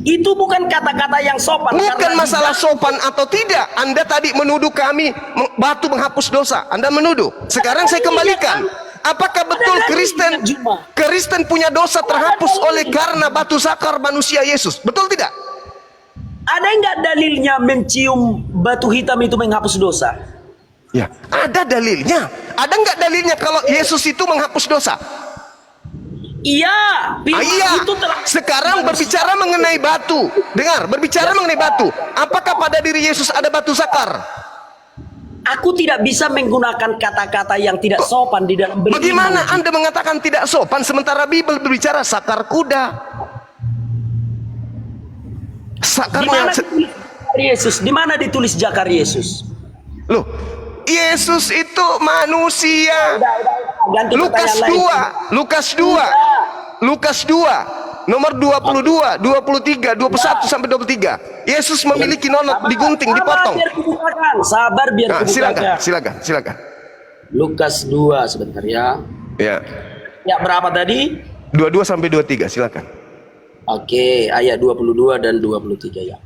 Itu bukan kata-kata yang sopan. Bukan karena masalah sopan atau tidak. Anda tadi menuduh kami batu menghapus dosa. Anda menuduh. Sekarang saya kembalikan. Apakah betul Kristen punya dosa terhapus oleh karena batu sakar manusia Yesus? Betul tidak? Ada enggak dalilnya mencium batu hitam itu menghapus dosa? Ya, ada dalilnya. Ada enggak dalilnya kalau Yesus itu menghapus dosa? Iya, Iya. itu telah. Sekarang berbicara mengenai batu. Dengar, berbicara mengenai batu. Apakah pada diri Yesus ada batu sakar? Aku tidak bisa menggunakan kata-kata yang tidak sopan di dalam beriman. Bagaimana Anda mengatakan tidak sopan sementara Bible berbicara sakar kuda? Di mana ditulis jakar Yesus? Di mana ditulis jakar Yesus? Loh, Yesus itu manusia. Ganti Lukas pertanyaan lain. 2, Lukas 2 nomor 22, 23, 21 sampai 23. Yesus memiliki nonot digunting, dipotong. Biar kubukakan. Sabar biar kubukakan. Silakan. Lukas 2 sebentar ya. Ya. Ya, berapa tadi? 22 sampai 23, silakan. Oke, ayat 22 dan 23 ya.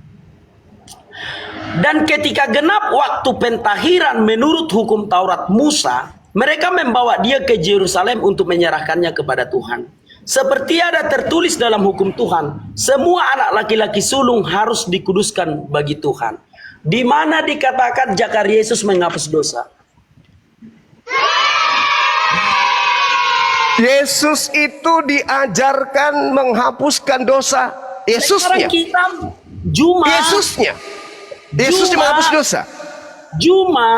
Dan ketika genap waktu pentahiran menurut hukum Taurat Musa, mereka membawa dia ke Yerusalem untuk menyerahkannya kepada Tuhan. Seperti ada tertulis dalam hukum Tuhan, semua anak laki-laki sulung harus dikuduskan bagi Tuhan. Di mana dikatakan jakar Yesus menghapus dosa? Yesus itu diajarkan menghapuskan dosa. Yesusnya. Sekarang kita Yesusnya menghapus dosa. Cuma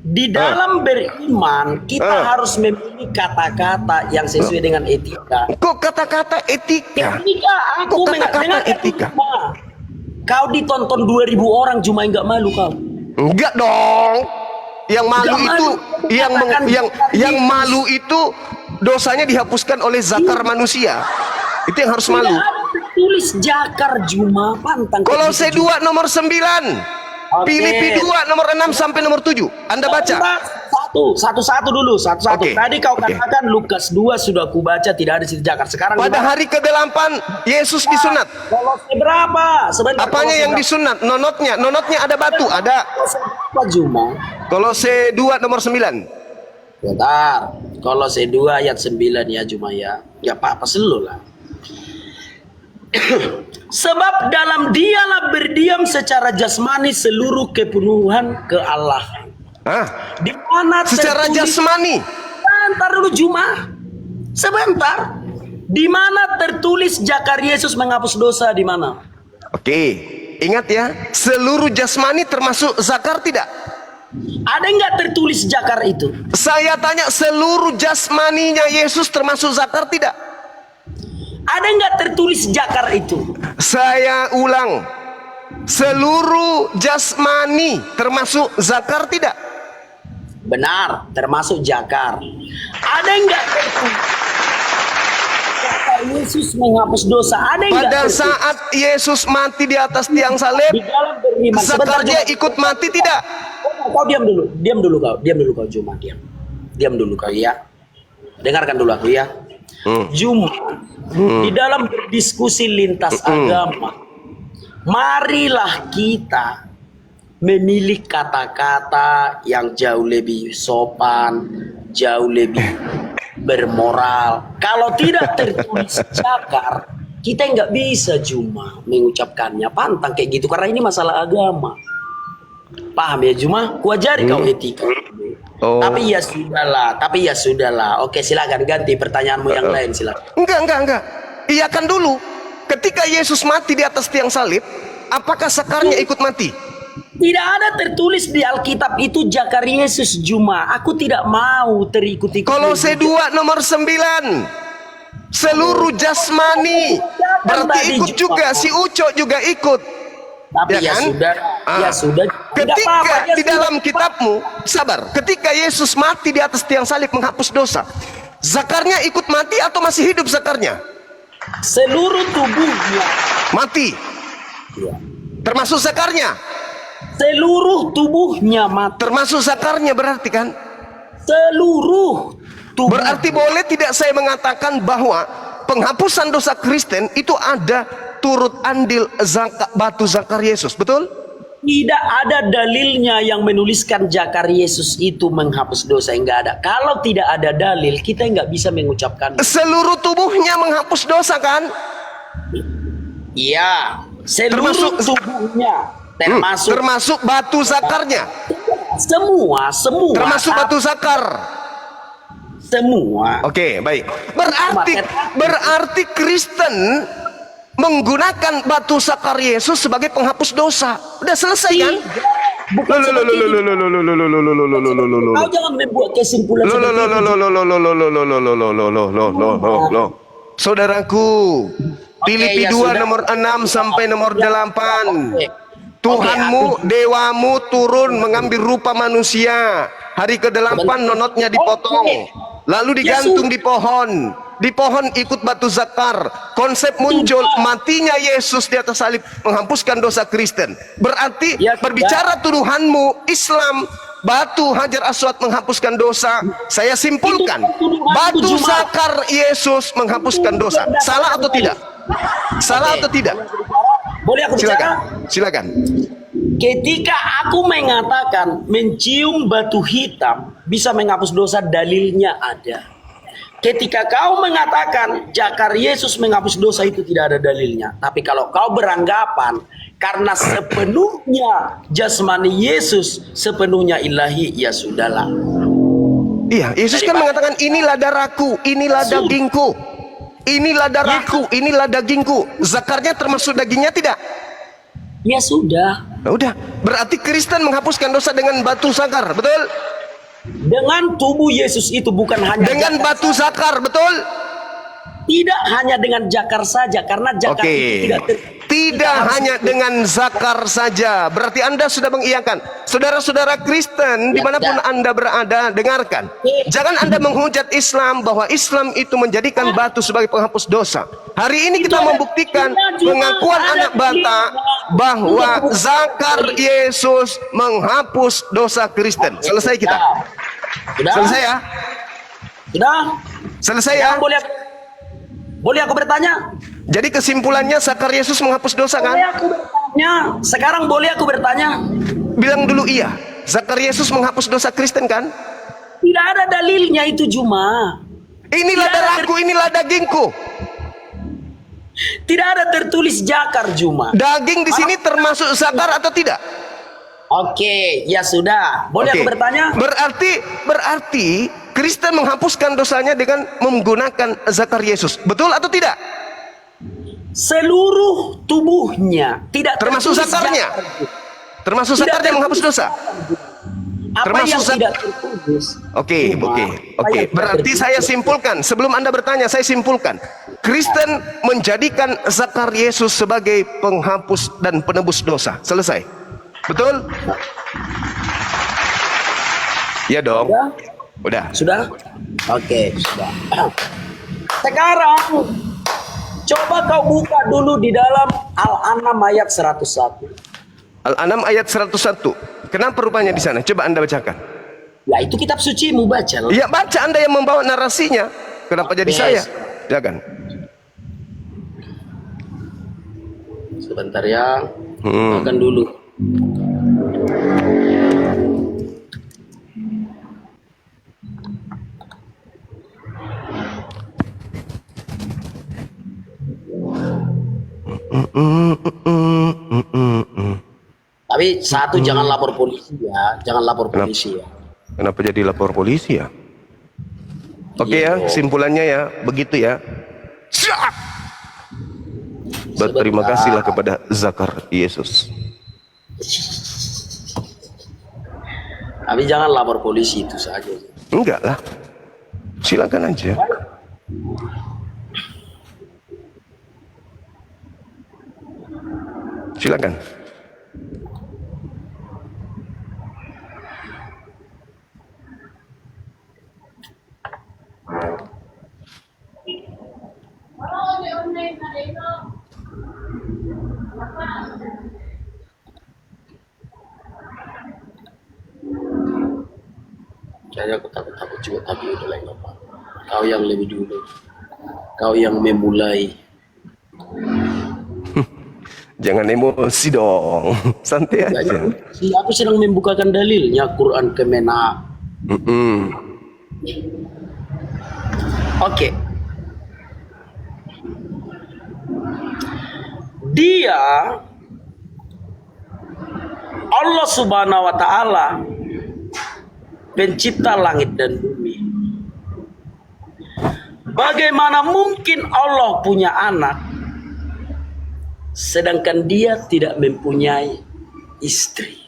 di dalam beriman kita harus memilih kata-kata yang sesuai dengan etika. Kok kata-kata etika? Etika, aku kata-kata etika. Kau ditonton 2000 orang cuma enggak malu kau. Enggak dong. Yang malu itu yang malu itu dosanya dihapuskan oleh zakar manusia. Itu yang harus malu. Tulis jakar Juma pantang. Kolose 2 nomor 9. Filipi 2 nomor 6 sampai nomor 7. Anda baca. Satu-satu dulu, satu-satu. Oke, Tadi kau oke. katakan Lukas 2 sudah kubaca tidak ada situ jakar. Sekarang Pada gimana? hari ke-8 Yesus disunat. Kolose berapa? Sebentar. Apanya Kolose yang berapa? disunat? Nonotnya ada batu, ada. Kolose berapa, Juma? Kolose 2 nomor 9. Bentar. Kolose 2 ayat 9 ya Juma ya. Ya apa-apa selu lah. Sebab dalam dialah berdiam secara jasmani seluruh kepenuhan keallahan. Hah? Di mana Secara tertulis- jasmani. Sebentar dulu Juma. Sebentar. Di mana tertulis jakar Yesus menghapus dosa di mana? Oke, ingat ya, seluruh jasmani termasuk zakar tidak? Ada nggak tertulis jakar itu? Saya tanya, seluruh jasmaninya Yesus termasuk zakar tidak? Ada nggak tertulis jakar itu? Saya ulang, seluruh jasmani termasuk zakar tidak? Benar, termasuk jakar. Ada nggak tertulis jakar Yesus menghapus dosa? Ada nggak Pada tertulis? saat Yesus mati di atas tiang salib, Di dalam beriman. Sebentar, zakarnya Juma. ikut mati tidak? Kau diam dulu kau Juma, diam dulu kau ya. Dengarkan dulu aku ya. Juma, di dalam berdiskusi lintas agama, marilah kita memilih kata-kata yang jauh lebih sopan, jauh lebih bermoral. Kalau tidak tertulis jakar, kita nggak bisa Juma mengucapkannya pantang kayak gitu karena ini masalah agama. Paham ya Juma? Kuajari kau etika. Oh. Tapi ya sudahlah. Oke, silakan ganti pertanyaanmu yang lain silakan. Enggak. Iyakan dulu. Ketika Yesus mati di atas tiang salib, apakah zakarnya ikut mati? Tidak ada tertulis di Alkitab itu jakar Yesus Juma. Aku tidak mau terikut-ikut. Kolose 2 nomor 9. Seluruh jasmani. Berarti ikut juga, si Uco juga ikut. Tapi Ya kan? ya sudah. Tidak Ketika apa-apa, ya di sudah. dalam kitabmu, sabar. Ketika Yesus mati di atas tiang salib menghapus dosa, zakarnya ikut mati atau masih hidup zakarnya? Seluruh tubuhnya. Mati. Ya. Termasuk zakarnya. Seluruh tubuhnya mati. Termasuk zakarnya berarti kan? Seluruh tubuh. Berarti boleh tidak saya mengatakan bahwa penghapusan dosa Kristen itu ada turut andil batu zakar Yesus, betul? Tidak ada dalilnya yang menuliskan jakar Yesus itu menghapus dosa, enggak ada. Kalau tidak ada dalil, kita nggak bisa mengucapkan. Seluruh tubuhnya menghapus dosa kan? Iya, seluruh tubuhnya, termasuk batu zakarnya. semua, Termasuk batu zakar. semua. Oke, baik. Berarti Kristen menggunakan batu zakar Yesus sebagai penghapus dosa. Udah selesai kan? Bukan seperti itu. Kau jangan membuat kesimpulan seperti itu. Saudaraku, Filipi 2 nomor 6 sampai nomor 8. Tuhanmu, dewamu turun mengambil rupa manusia. Hari ke-8 nonotnya dipotong, lalu digantung di pohon. Di pohon ikut batu zakar. Konsep muncul, matinya Yesus di atas salib menghapuskan dosa Kristen. Berarti berbicara tuduhanmu Islam, batu Hajar Aswad menghapuskan dosa. Saya simpulkan, batu zakar Yesus menghapuskan dosa. Salah atau tidak? Salah atau tidak? Boleh aku bicara? Silakan. Ketika aku mengatakan mencium batu hitam bisa menghapus dosa, dalilnya ada. Ketika kau mengatakan jakar Yesus menghapus dosa, itu tidak ada dalilnya. Tapi kalau kau beranggapan karena sepenuhnya jasmani Yesus, sepenuhnya ilahi, ya sudahlah. Iya, Yesus kan mengatakan inilah darahku, inilah dagingku. Inilah darahku, inilah dagingku. Zakarnya termasuk dagingnya tidak? Ya sudah. Nah, udah. Berarti Kristen menghapuskan dosa dengan batu zakar, betul? Dengan tubuh Yesus itu bukan hanya dengan batu zakar, betul? Tidak hanya dengan jakar saja, karena jakar itu tidak hanya dengan zakar saja. Berarti Anda sudah mengiyakan. Saudara-saudara Kristen dimanapun Anda berada, dengarkan. Jangan Anda menghujat Islam bahwa Islam itu menjadikan batu sebagai penghapus dosa. Hari ini kita membuktikan pengakuan anak bata bahwa zakar Yesus menghapus dosa Kristen. Selesai kita. Sudah? Selesai ya? Sudah? Selesai ya? Sekarang boleh aku bertanya? Jadi kesimpulannya Zakar Yesus menghapus dosa kan? Boleh aku bertanya? Sekarang boleh aku bertanya? Bilang dulu iya. Zakar Yesus menghapus dosa Kristen kan? Tidak ada dalilnya itu, Juma. Inilah darahku, inilah dagingku. Tidak ada tertulis Zakar, Juma. Daging di sini termasuk Zakar atau tidak? Oke, ya sudah. Boleh Oke. aku bertanya? Berarti Kristen menghapuskan dosanya dengan menggunakan Zakar Yesus. Betul atau tidak? Seluruh tubuhnya tidak Termasuk tertulis zakarnya. Zakar. Termasuk Tidak Zakarnya menghapus tertulis dosa. Apa Termasuk yang zak- tidak tertulis? Oke. Apa yang tidak Berarti tertulis? saya simpulkan, sebelum Anda bertanya, saya simpulkan. Kristen menjadikan Zakar Yesus sebagai penghapus dan penebus dosa. Selesai. Betul? Ya dong. Sudah? Udah. Sudah? Oke, sudah. Sekarang coba kau buka dulu di dalam Al-An'am ayat 101. Al-An'am ayat 101. Kenapa rupanya di sana? Coba Anda bacakan. Ya, itu kitab suci mu baca loh. Ya baca, Anda yang membawa narasinya. Kenapa jadi Yes. saya? Jangan. Sebentar ya. Makan dulu. Tapi satu, jangan lapor polisi ya. Jangan lapor polisi ya. Kenapa jadi lapor polisi ya? Oke ya, kesimpulannya ya, begitu ya. Siap. Berterima kasihlah kepada Zakar Yesus. Tapi jangan lapor polisi, itu saja. Enggak lah. Silakan aja. Silakan. Saya aku takut juga, tapi udah lah, Pak. Kau yang lebih dulu. Kau yang memulai. Jangan emosi dong. Santai aja. Aku sedang membukakan dalilnya Quran Kemenak. Oke. Dia Allah Subhanahu wa taala pencipta langit dan bumi. Bagaimana mungkin Allah punya anak sedangkan dia tidak mempunyai istri?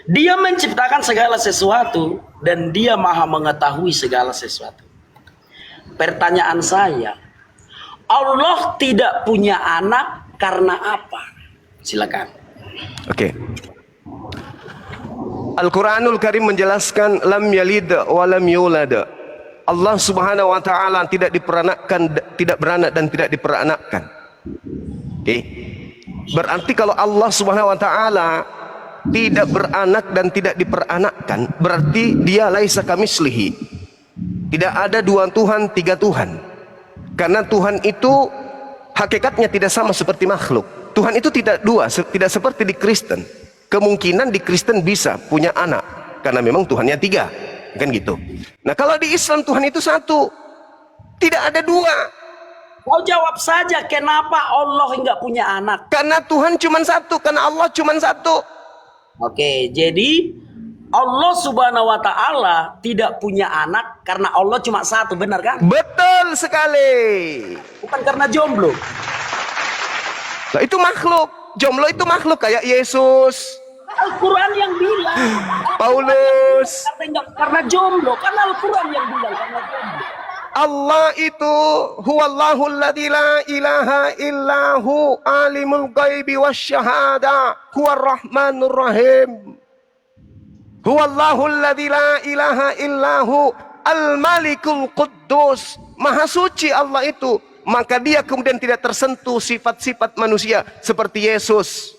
Dia menciptakan segala sesuatu dan dia maha mengetahui segala sesuatu. Pertanyaan saya, Allah tidak punya anak karena apa? Silakan. Oke. Al-Quranul Karim menjelaskan lam yalid wa lam yulad. Allah Subhanahu wa taala tidak diperanakkan, tidak beranak dan tidak diperanakkan. Oke. Berarti kalau Allah Subhanahu wa taala tidak beranak dan tidak diperanakkan, berarti dia laisa kamislihi. Tidak ada dua Tuhan, tiga Tuhan. Karena Tuhan itu hakikatnya tidak sama seperti makhluk. Tuhan itu tidak dua, tidak seperti di Kristen. Kemungkinan di Kristen bisa punya anak karena memang Tuhannya tiga, kan gitu. Nah kalau di Islam Tuhan itu satu, tidak ada dua. Kau jawab saja, kenapa Allah enggak punya anak? Karena Tuhan cuma satu, karena Allah cuma satu. Oke, jadi Allah Subhanahu wa taala tidak punya anak karena Allah cuma satu, benar kan? Betul sekali. Bukan karena jomblo. Nah itu makhluk, jomblo itu makhluk kayak Yesus, Al-Quran yang bilang Paulus. karena jomblo, kan Al-Quran yang bilang karena jomblo. Allah itu huwallahu alladzi la ilaha illahu alimul ghaibi wasyahada huwar rahmanur rahim. Huwallahu alladzi la ilaha illahu al-malikul quddus. Maha suci Allah itu. Maka dia kemudian tidak tersentuh sifat-sifat manusia seperti Yesus.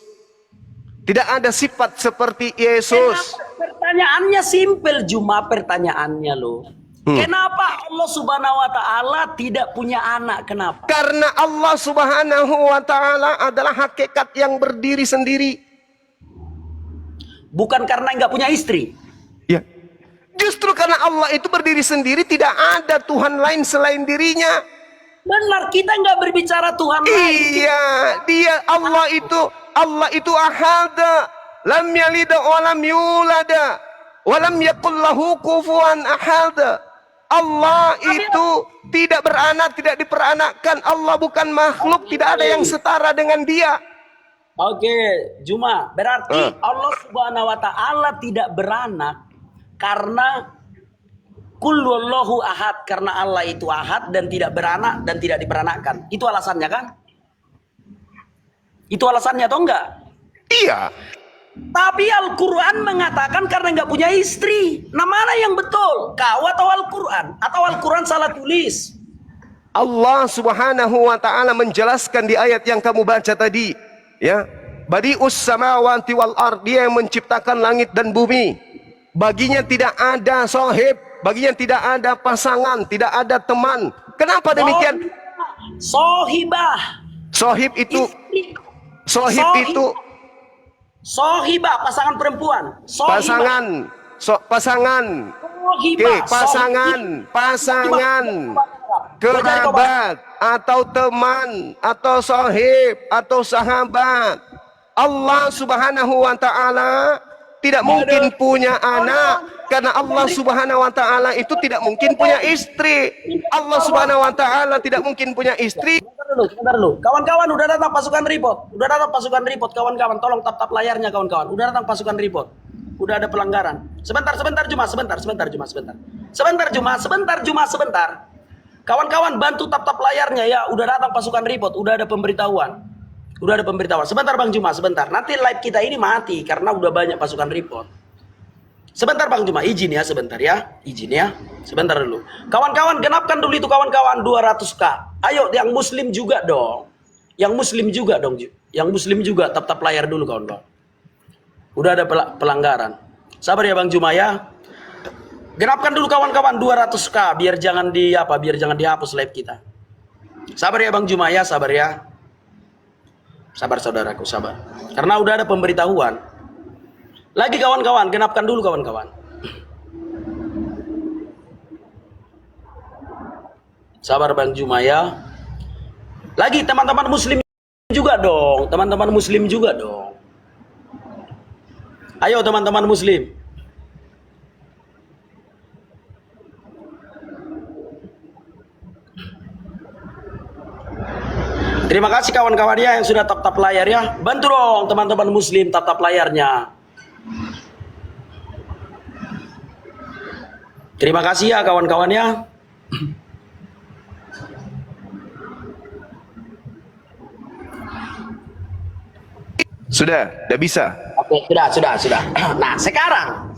Tidak ada sifat seperti Yesus. Kenapa pertanyaannya simpel Juma, pertanyaannya loh. Kenapa Allah Subhanahu wa taala tidak punya anak? Kenapa? Karena Allah Subhanahu wa taala adalah hakikat yang berdiri sendiri. Bukan karena nggak punya istri. Ya. Justru karena Allah itu berdiri sendiri, tidak ada Tuhan lain selain dirinya. Benar, kita nggak berbicara Tuhan lain. Iya, dia Allah itu ahad, lam yalid wa lam yulad, wa lam yakul lahu kufuwan ahad. Allah itu tidak beranak, tidak diperanakkan. Allah bukan makhluk, tidak ada yang setara dengan dia. Oke, Juma, berarti Allah Subhanahu wa taala tidak beranak karena kulullahu ahad, karena Allah itu ahad dan tidak beranak dan tidak diperanakkan. Itu alasannya kan? Itu alasannya atau enggak? Iya. Tapi Al-Quran mengatakan karena nggak punya istri. Nah, mana yang betul? Kau atau Al-Quran? Atau Al-Quran salah tulis? Allah Subhanahu wa taala menjelaskan di ayat yang kamu baca tadi, ya. Badi'us samawati wal ard, dia yang menciptakan langit dan bumi. Baginya tidak ada sahib, baginya tidak ada pasangan, tidak ada teman. Kenapa demikian? Sohibah. Sahib itu Istri. sahib itu Sohibah, pasangan perempuan. pasangan, pasangan. Oke, pasangan, kerabat, atau teman, atau sahib, atau sahabat. Allah Subhanahu wa taala tidak mungkin punya anak, karena Allah Subhanahu wa taala itu tidak mungkin punya istri. Allah Subhanahu wa taala tidak mungkin punya istri. Sebentar dulu. Kawan-kawan, udah datang pasukan report. Udah datang pasukan report, kawan-kawan. Tolong tap-tap layarnya, kawan-kawan. Udah datang pasukan report. Udah ada pelanggaran. Sebentar Juma, sebentar. Kawan-kawan, bantu tap-tap layarnya ya. Udah datang pasukan report, udah ada pemberitahuan. Sebentar Bang Juma, sebentar. Nanti live kita ini mati karena udah banyak pasukan report. Sebentar Bang Juma, izin ya sebentar ya. Izin ya. Sebentar dulu. Kawan-kawan, genapkan dulu itu kawan-kawan 200k. Ayo yang muslim juga dong. Yang muslim juga tap-tap layar dulu kawan-kawan. Udah ada pelanggaran. Sabar ya Bang Juma ya. Genapkan dulu kawan-kawan 200k biar jangan dihapus live kita. Sabar ya Bang Juma ya, sabar ya. Sabar saudaraku, sabar. Karena udah ada pemberitahuan. Lagi kawan-kawan, genapkan dulu kawan-kawan. Sabar Bang Juma ya. Lagi teman-teman muslim juga dong. Ayo teman-teman muslim. Terima kasih kawan-kawan ya yang sudah tap-tap layar ya. Bantu dong teman-teman muslim tap-tap layarnya. Terima kasih ya kawan-kawan ya. Sudah bisa. Oke, sudah. Nah, sekarang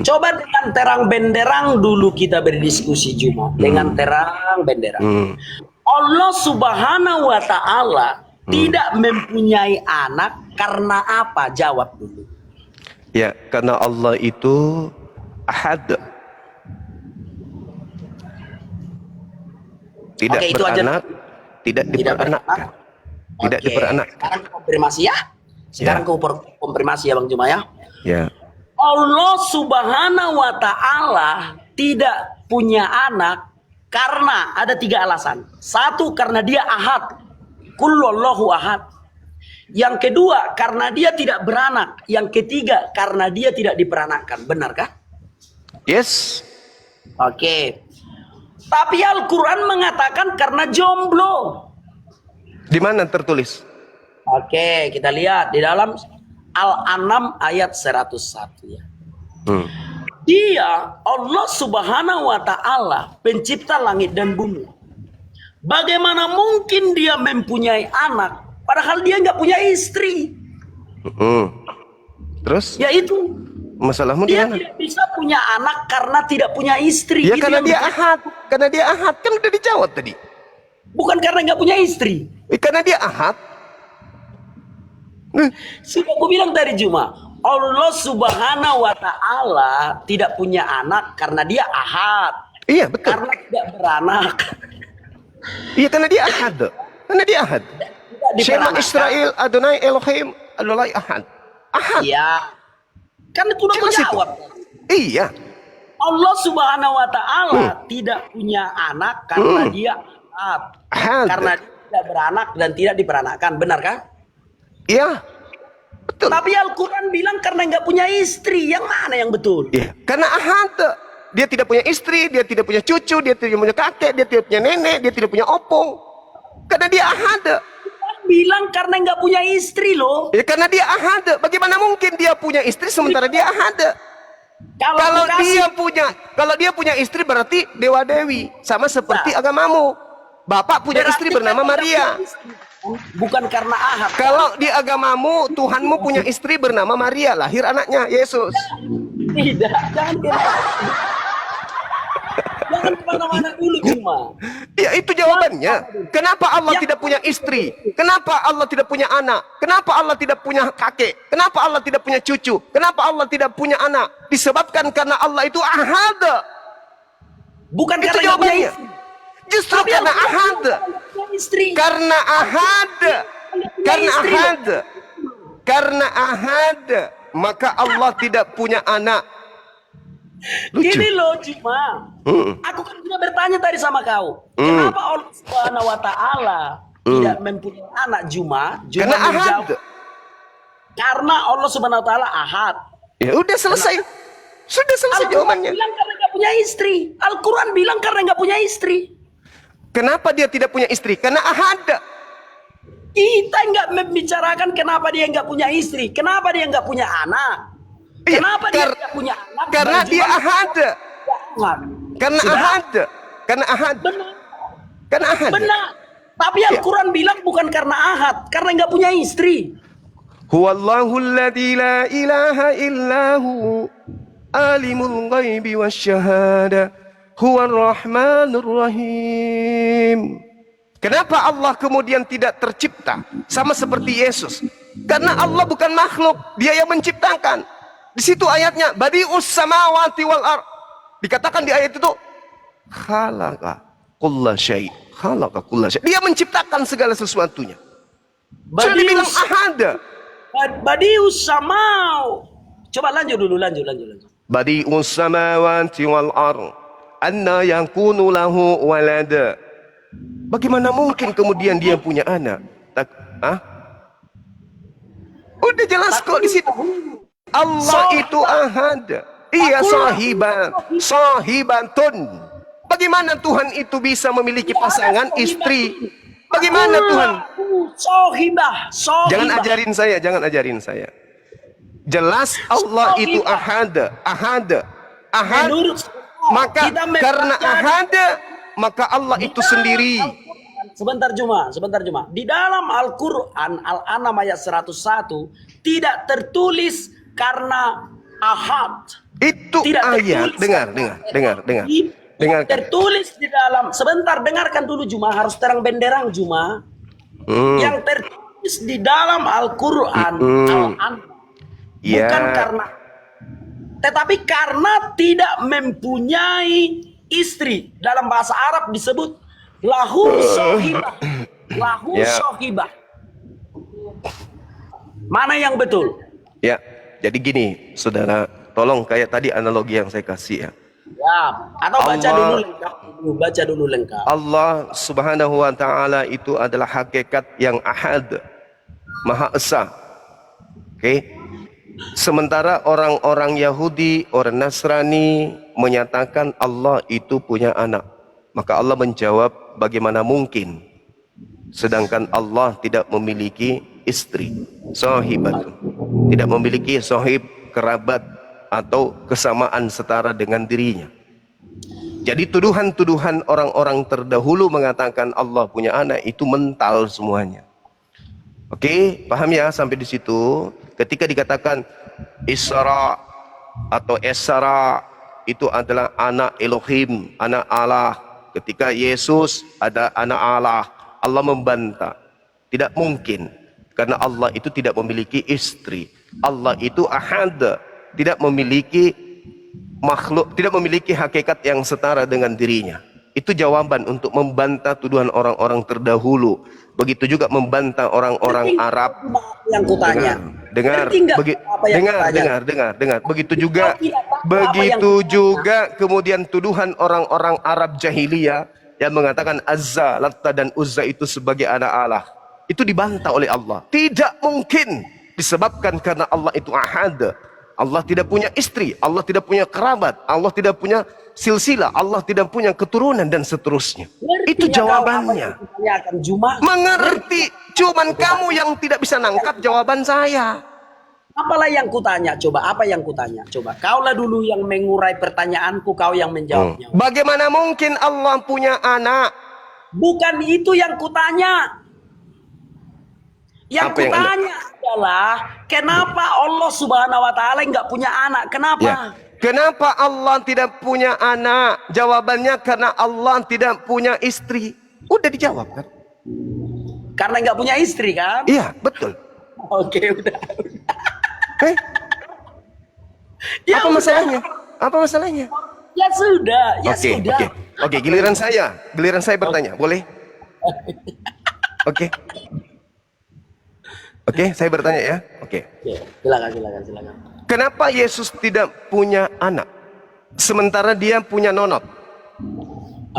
coba dengan terang benderang dulu kita berdiskusi Juma. Dengan terang benderang. Allah Subhanahu wa taala tidak mempunyai anak karena apa? Jawab dulu. Ya, karena Allah itu ahad. Tidak Oke, itu beranak, aja. tidak diperanakkan. Tidak Oke, diperanakkan. sekarang konfirmasi ya. Sekarang konfirmasi ya Bang Juma ya. Ya. Allah Subhanahu wa taala tidak punya anak karena ada 3 alasan. 1, karena dia ahad. Kullallahu ahad. Yang kedua, karena dia tidak beranak. Yang ketiga, karena dia tidak diperanakkan. Benarkah? Yes. Oke. Tapi Al-Quran mengatakan karena jomblo. Di mana tertulis? Oke, kita lihat di dalam Al-An'am ayat 101 ya. Dia Allah Subhanahu wa taala pencipta langit dan bumi. Bagaimana mungkin dia mempunyai anak padahal dia nggak punya istri? Terus? Ya itu. Masalahmu di Dia mana? tidak bisa punya anak karena tidak punya istri. Ya Itu karena yang dia betul. ahad. Karena dia ahad kan udah dijawab tadi. Bukan karena nggak punya istri. Karena dia ahad. Sudah aku bilang tadi Juma, Allah Subhanahu wa Ta'ala tidak punya anak karena dia ahad, Iya, betul. karena tidak beranak. Iya, karena dia ahad. Karena dia ahad. Tidak Shema diperanakan. Israel Adonai Elohim adalah ahad. Ahad. Iya. Kan itu udah Jelas itu. jawab. Iya. Allah Subhanahu wa Ta'ala tidak punya anak karena dia ahad. Ahad. Karena dia tidak beranak dan tidak diperanakan. Benarkah? Iya. Betul. Tapi Al-Quran bilang karena nggak punya istri. Yang mana yang betul? Iya. Karena ahad. Dia tidak punya istri, dia tidak punya cucu, dia tidak punya kakek, dia tidak punya nenek, dia tidak punya opung. Karena dia ahad. Bilang karena nggak punya istri loh. Ya, karena dia ahad. Bagaimana mungkin dia punya istri sementara dia ahad? Kalau dia punya istri berarti dewa dewi, sama seperti agamamu. Bapak punya berarti istri bernama kan nggak Maria. punya istri. Bukan karena ahad. Kalau di agamamu Tuhanmu punya istri bernama Maria, lahir anaknya Yesus. Tidak, jangan kira. Jangan kemana-mana dulu cuma. Ya, itu jawabannya. Kenapa Allah tidak punya istri? Kenapa Allah tidak punya anak? Kenapa Allah tidak punya kakek? Kenapa Allah tidak punya cucu? Kenapa Allah tidak punya anak? Disebabkan karena Allah itu ahad. Bukan Itu karena nggak punya jawabannya. istri. Justru Tapi karena Allah ahad. nggak punya istri. Karena ahad. Karena istri. ahad. Karena ahad. Maka Allah tidak punya anak. Lucu. Gini loh cuma. Aku kan sudah bertanya tadi sama kau. Kenapa Allah Subhanahu wa Ta'ala tidak mempunyai anak Juma? Karena ahad. Karena Allah Subhanahu wa Ta'ala ahad. Ya udah selesai. Sudah selesai Al-Quran jawabannya. bilang karena nggak punya istri. Al-Quran bilang karena nggak punya istri. Kenapa dia tidak punya istri? Karena ahad. Kita nggak membicarakan kenapa dia nggak punya istri. Kenapa dia nggak punya anak. Iya, Kenapa dia nggak punya anak? karena dan dia Juma ahad. ahad. Karena Sudah? ahad. Karena ahad. Benar. Karena ahad. Benar. Tapi Al-Quran bilang bukan karena ahad. Karena nggak punya istri. Huwallahu alladzi la ilaha illahu alimul ghaibi wasyahada huwar rahmanur rahim. Kenapa Allah kemudian tidak tercipta sama seperti Yesus? Karena Allah bukan makhluk, dia yang menciptakan. Di situ ayatnya, badi'us samawati wal ard. Dikatakan di ayat itu, khalaqa kulla syai', khalaqa kulla syai'. Dia menciptakan segala sesuatunya. Sudah dibilang ahad. Badius samau. Coba lanjut dulu, lanjut. Badi'us samawati wal ard. Anna yakunu lahu walada. Bagaimana mungkin kemudian dia punya anak? Udah jelas kok di situ. Allah itu ahad. Iya, sahibatun. Bagaimana Tuhan itu bisa memiliki pasangan istri? Bagaimana Tuhan? Sohibah. Jangan ajarin saya. Jelas Allah itu ahad. Maka karena ahad, maka Allah itu sendiri. Sebentar Juma. Di dalam Al-Quran Al-An'am ayat 101 tidak tertulis karena ahad. Itu Tidak ayat. tertulis. Dengar. Tertulis di dalam. Sebentar, dengarkan dulu Juma. Harus terang benderang Juma. Yang tertulis di dalam Al-Quran Al-An'am bukan karena, tetapi karena tidak mempunyai istri. Dalam bahasa Arab disebut lahu sohibah. Sohibah. Mana yang betul? Ya, jadi gini, saudara, tolong kayak tadi analogi yang saya kasih ya. Ya, atau baca dulu lengkap. Allah Subhanahu wa Ta'ala itu adalah hakikat yang ahad, Maha Esa. Oke. Sementara orang-orang Yahudi, orang Nasrani menyatakan Allah itu punya anak. Maka Allah menjawab, bagaimana mungkin? Sedangkan Allah tidak memiliki istri, sahibat. Tidak memiliki sahib, kerabat, atau kesamaan setara dengan dirinya. Jadi tuduhan-tuduhan orang-orang terdahulu mengatakan Allah punya anak itu mental semuanya. Oke, paham ya sampai di situ? Ketika dikatakan Isra atau Esra itu adalah anak Elohim, anak Allah. Ketika Yesus ada anak Allah, Allah membantah. Tidak mungkin, karena Allah itu tidak memiliki istri. Allah itu ahad, tidak memiliki makhluk, tidak memiliki hakikat yang setara dengan dirinya. Itu jawaban untuk membantah tuduhan orang-orang terdahulu. Begitu juga membantah orang-orang Arab. Yang kutanya. Dengar, dengar. Begitu juga, kemudian tuduhan orang-orang Arab jahiliyah yang mengatakan Azza, Latta dan Uzza itu sebagai anak Allah. Itu dibantah oleh Allah. Tidak mungkin, disebabkan karena Allah itu ahad. Allah tidak punya istri, Allah tidak punya kerabat, Allah tidak punya silsilah, Allah tidak punya keturunan dan seterusnya. Itu jawabannya. Mengerti, cuman kamu yang tidak bisa nangkap jawaban saya. Apalah yang kutanya? Coba, apa yang kutanya? Coba, kaulah dulu yang mengurai pertanyaanku, kau yang menjawabnya. Bagaimana mungkin Allah punya anak? Bukan itu yang kutanya. Yang kutanya adalah kenapa Allah Subhanahu wa taala nggak punya anak? Kenapa? Ya. Kenapa Allah tidak punya anak? Jawabannya karena Allah tidak punya istri. Udah dijawab kan? Karena nggak punya istri kan? Iya, betul. Oke, udah. Ya apa masalahnya? Apa masalahnya? Ya sudah, ya sudah. Oke, giliran saya bertanya, boleh? Oke, saya bertanya ya. Oke. Silakan. Kenapa Yesus tidak punya anak? Sementara dia punya nonot.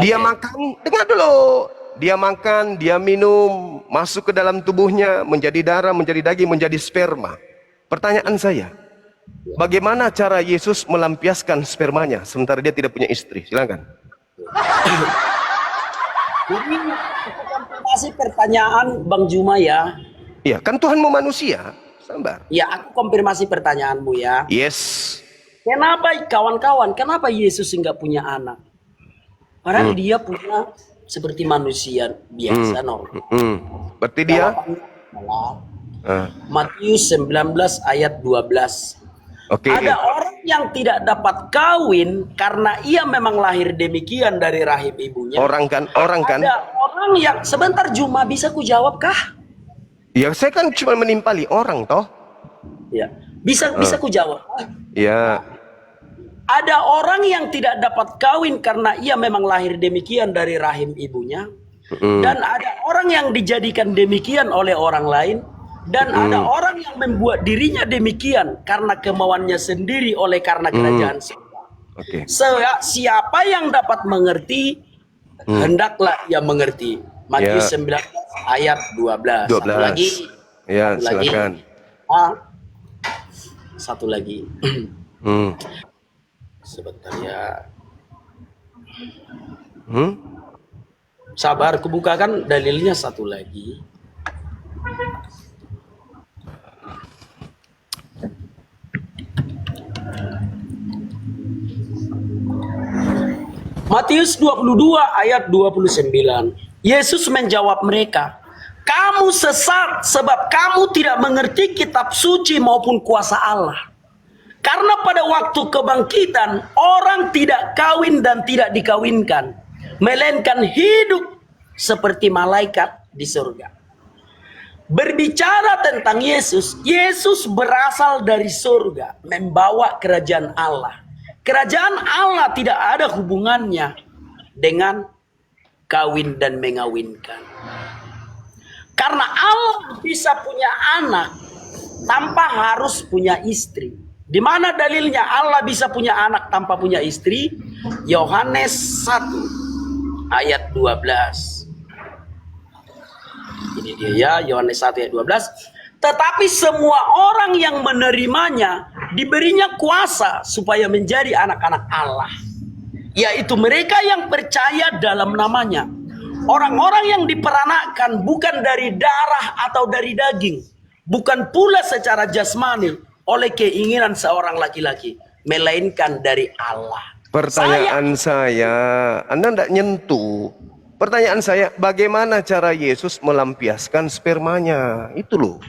Dia makan, dengar dulu. Dia makan, dia minum, masuk ke dalam tubuhnya, menjadi darah, menjadi daging, menjadi sperma. Pertanyaan saya, bagaimana cara Yesus melampiaskan spermanya sementara dia tidak punya istri? Silakan. Ini masih pertanyaan Bang Juma ya. Iya, kan Tuhanmu manusia, sabar. Ya, aku konfirmasi pertanyaanmu ya. Yes. Kenapa kawan-kawan? Kenapa Yesus nggak punya anak? Padahal dia punya seperti manusia biasa, normal. Berarti dia? Matius 19 ayat 12. Ada orang yang tidak dapat kawin karena ia memang lahir demikian dari rahim ibunya. Orang kan? Ada orang yang sebentar Juma, bisa ku jawab kah? Ya, saya kan cuma menimpali orang toh. Ya, bisa ku jawab. Ya. Ada orang yang tidak dapat kawin karena ia memang lahir demikian dari rahim ibunya. Dan ada orang yang dijadikan demikian oleh orang lain. Dan ada orang yang membuat dirinya demikian karena kemauannya sendiri oleh karena kerajaan surga. Siapa yang dapat mengerti, hendaklah ia mengerti. Matius 19 ayat 12. Satu lagi. Ya, silakan. Satu lagi. Sebentar ya. Sabar, kubukakan dalilnya satu lagi. Matius 22 ayat 29. Yesus menjawab mereka, "Kamu sesat sebab kamu tidak mengerti kitab suci maupun kuasa Allah. Karena pada waktu kebangkitan orang tidak kawin dan tidak dikawinkan, melainkan hidup seperti malaikat di surga." Berbicara tentang Yesus, Yesus berasal dari surga, membawa kerajaan Allah. Kerajaan Allah tidak ada hubungannya dengan kawin dan mengawinkan. Karena Allah bisa punya anak tanpa harus punya istri. Di mana dalilnya Allah bisa punya anak tanpa punya istri? Yohanes 1 ayat 12. Ini dia ya, Yohanes 1 ayat 12. Tetapi semua orang yang menerimanya diberinya kuasa supaya menjadi anak-anak Allah, yaitu mereka yang percaya dalam namanya. Orang-orang yang diperanakkan bukan dari darah atau dari daging, bukan pula secara jasmani oleh keinginan seorang laki-laki, melainkan dari Allah. Pertanyaan saya, Anda tidak nyentuh. Pertanyaan saya, bagaimana cara Yesus melampiaskan spermanya? Itu loh.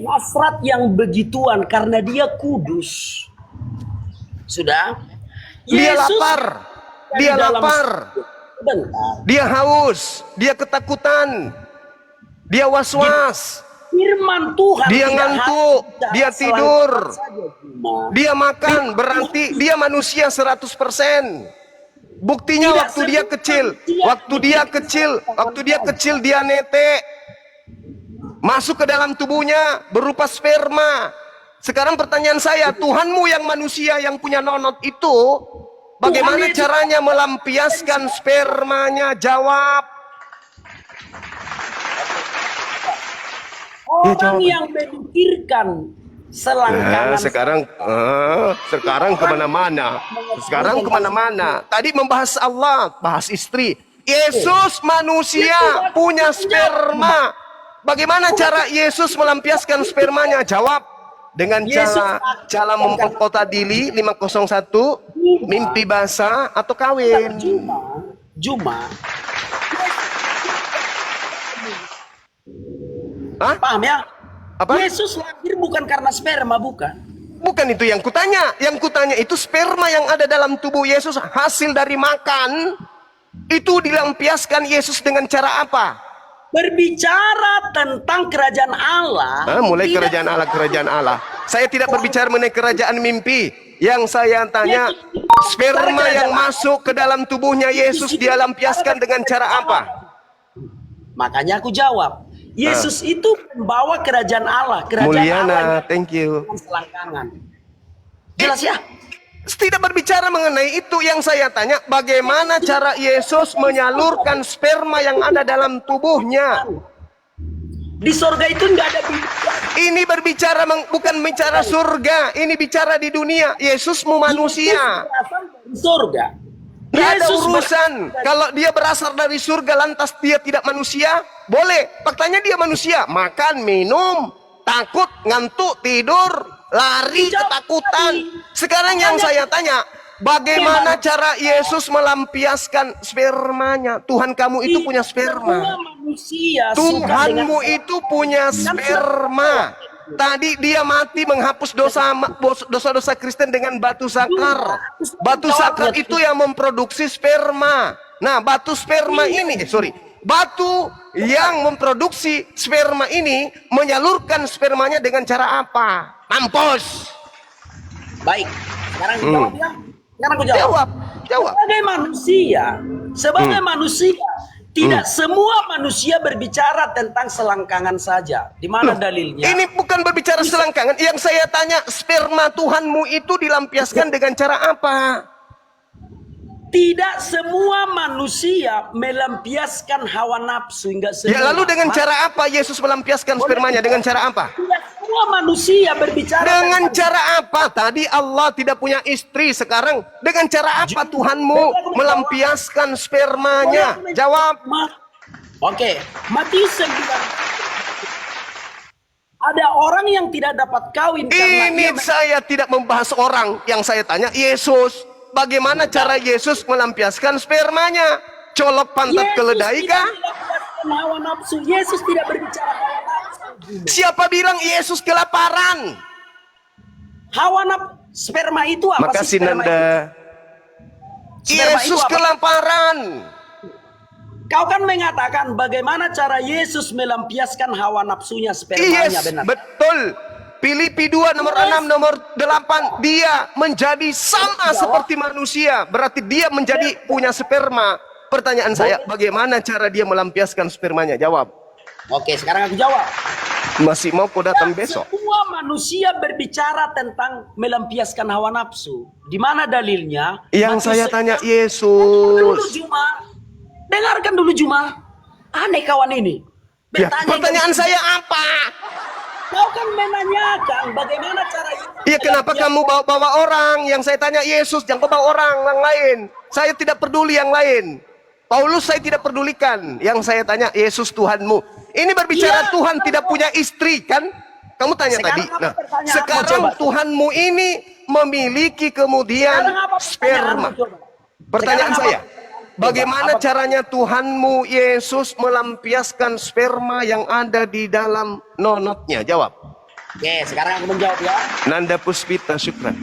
Hasrat yang begituan karena dia kudus. Sudah? Dia Yesus lapar. Dia lapar. Bentar. Dia haus. Dia ketakutan. Dia was-was. Firman Tuhan Dia tidak ngantuk, hanya dia bicara tidur, selangkangan saja, Juma. dia makan, berarti dia manusia 100%. Buktinya Tidak waktu dia semua kecil, manusia waktu dia kecil dia netek. Masuk ke dalam tubuhnya berupa sperma. Sekarang pertanyaan saya, Tuhanmu yang manusia yang punya nonot itu, bagaimana caranya melampiaskan spermanya? Jawab. Orang yang memikirkan selangkangan sekarang kemana-mana. Sekarang kemana-mana. Tadi membahas Allah, bahas istri. Yesus manusia punya sperma. Bagaimana cara Yesus melampiaskan spermanya? Jawab. Dengan cara memperkosa diri 501, mimpi basah atau kawin. Juma. Hah? Paham ya? Apa? Yesus lahir bukan karena sperma, bukan. Bukan itu yang kutanya. Yang kutanya itu sperma yang ada dalam tubuh Yesus hasil dari makan. Itu dilampiaskan Yesus dengan cara apa? Berbicara tentang kerajaan Allah. Mulai kerajaan Allah. Saya tidak berbicara mengenai kerajaan mimpi. Yang saya tanya, sperma yang masuk ke dalam tubuhnya Yesus dia lampiaskan dengan cara apa? Makanya aku jawab. Yesus itu membawa kerajaan Allah. Kerajaan Mulyana, Allah thank you. selangkangan. Jelas ya? Tidak berbicara mengenai itu. Yang saya tanya, bagaimana cara Yesus menyalurkan sperma yang ada dalam tubuhnya? Di sorga itu nggak ada. Ini berbicara bukan bicara surga, ini bicara di dunia. Yesusmu manusia. Di sorga. Tidak ada urusan. Kalau dia berasal dari surga lantas dia tidak manusia, boleh. Faktanya dia manusia. Makan, minum, takut, ngantuk, tidur, lari, ketakutan. Sekarang yang saya tanya, bagaimana cara Yesus melampiaskan spermanya? Tuhan kamu itu punya sperma. Tuhanmu itu punya sperma. Tadi dia mati menghapus dosa-dosa Kristen dengan batu sakar. Batu sakar itu yang memproduksi sperma. Nah, batu yang memproduksi sperma ini menyalurkan spermanya dengan cara apa? Mampus. Baik. Sekarang jawab ya. Sekarang aku jawab. Jawab. Sebagai manusia, tidak semua manusia berbicara tentang selangkangan saja. Di mana dalilnya? Ini bukan berbicara selangkangan. Yang saya tanya, sperma Tuhanmu itu dilampiaskan dengan cara apa? Tidak semua manusia melampiaskan hawa nafsu, enggak semua. Ya, lalu dengan cara apa Yesus melampiaskan spermanya? Dengan cara apa? Tidak semua manusia berbicara dengan cara apa? Tadi Allah tidak punya istri, sekarang dengan cara apa Tuhanmu melampiaskan spermanya? Jawab. Oke, Matius 9. Ada orang yang tidak dapat kawin karena ini saya tidak membahas orang. Yang saya tanya Yesus. Bagaimana cara Yesus melampiaskan spermanya? Colok pantat keledai kah? Hawa nafsu. Yesus tidak berbicara hawa nafsu. Siapa bilang Yesus kelaparan? Hawa nafsu. Sperma itu apa? Makasih Nanda. Yesus kelaparan. Kau kan mengatakan bagaimana cara Yesus melampiaskan hawa nafsunya, spermanya, benar? Betul. Filipi 2 nomor 6 nomor 8, dia menjadi sama seperti manusia, berarti dia menjadi punya sperma. Pertanyaan saya, bagaimana cara dia melampiaskan spermanya? Jawab. Oke, sekarang aku jawab. Masih mau kau datang besok? Semua manusia berbicara tentang melampiaskan hawa nafsu. Di mana dalilnya? Yang saya tanya Yesus. Dengarkan dulu Juma. Aneh kawan ini. Ya, pertanyaan saya apa? Kau kan menanyakan bagaimana cara itu. Iya, kenapa kamu bawa orang? Yang saya tanya Yesus, jangan bawa orang yang lain. Saya tidak peduli yang lain. Paulus saya tidak pedulikan. Yang saya tanya Yesus Tuhanmu. Ini berbicara Tuhan tidak punya istri kan? Kamu tanya tadi. Nah, sekarang Tuhanmu ini memiliki kemudian sperma. Pertanyaan saya, bagaimana caranya Tuhanmu Yesus melampiaskan sperma yang ada di dalam nonotnya? Jawab. Oke, sekarang aku menjawab ya. Nanda Puspita, syukran.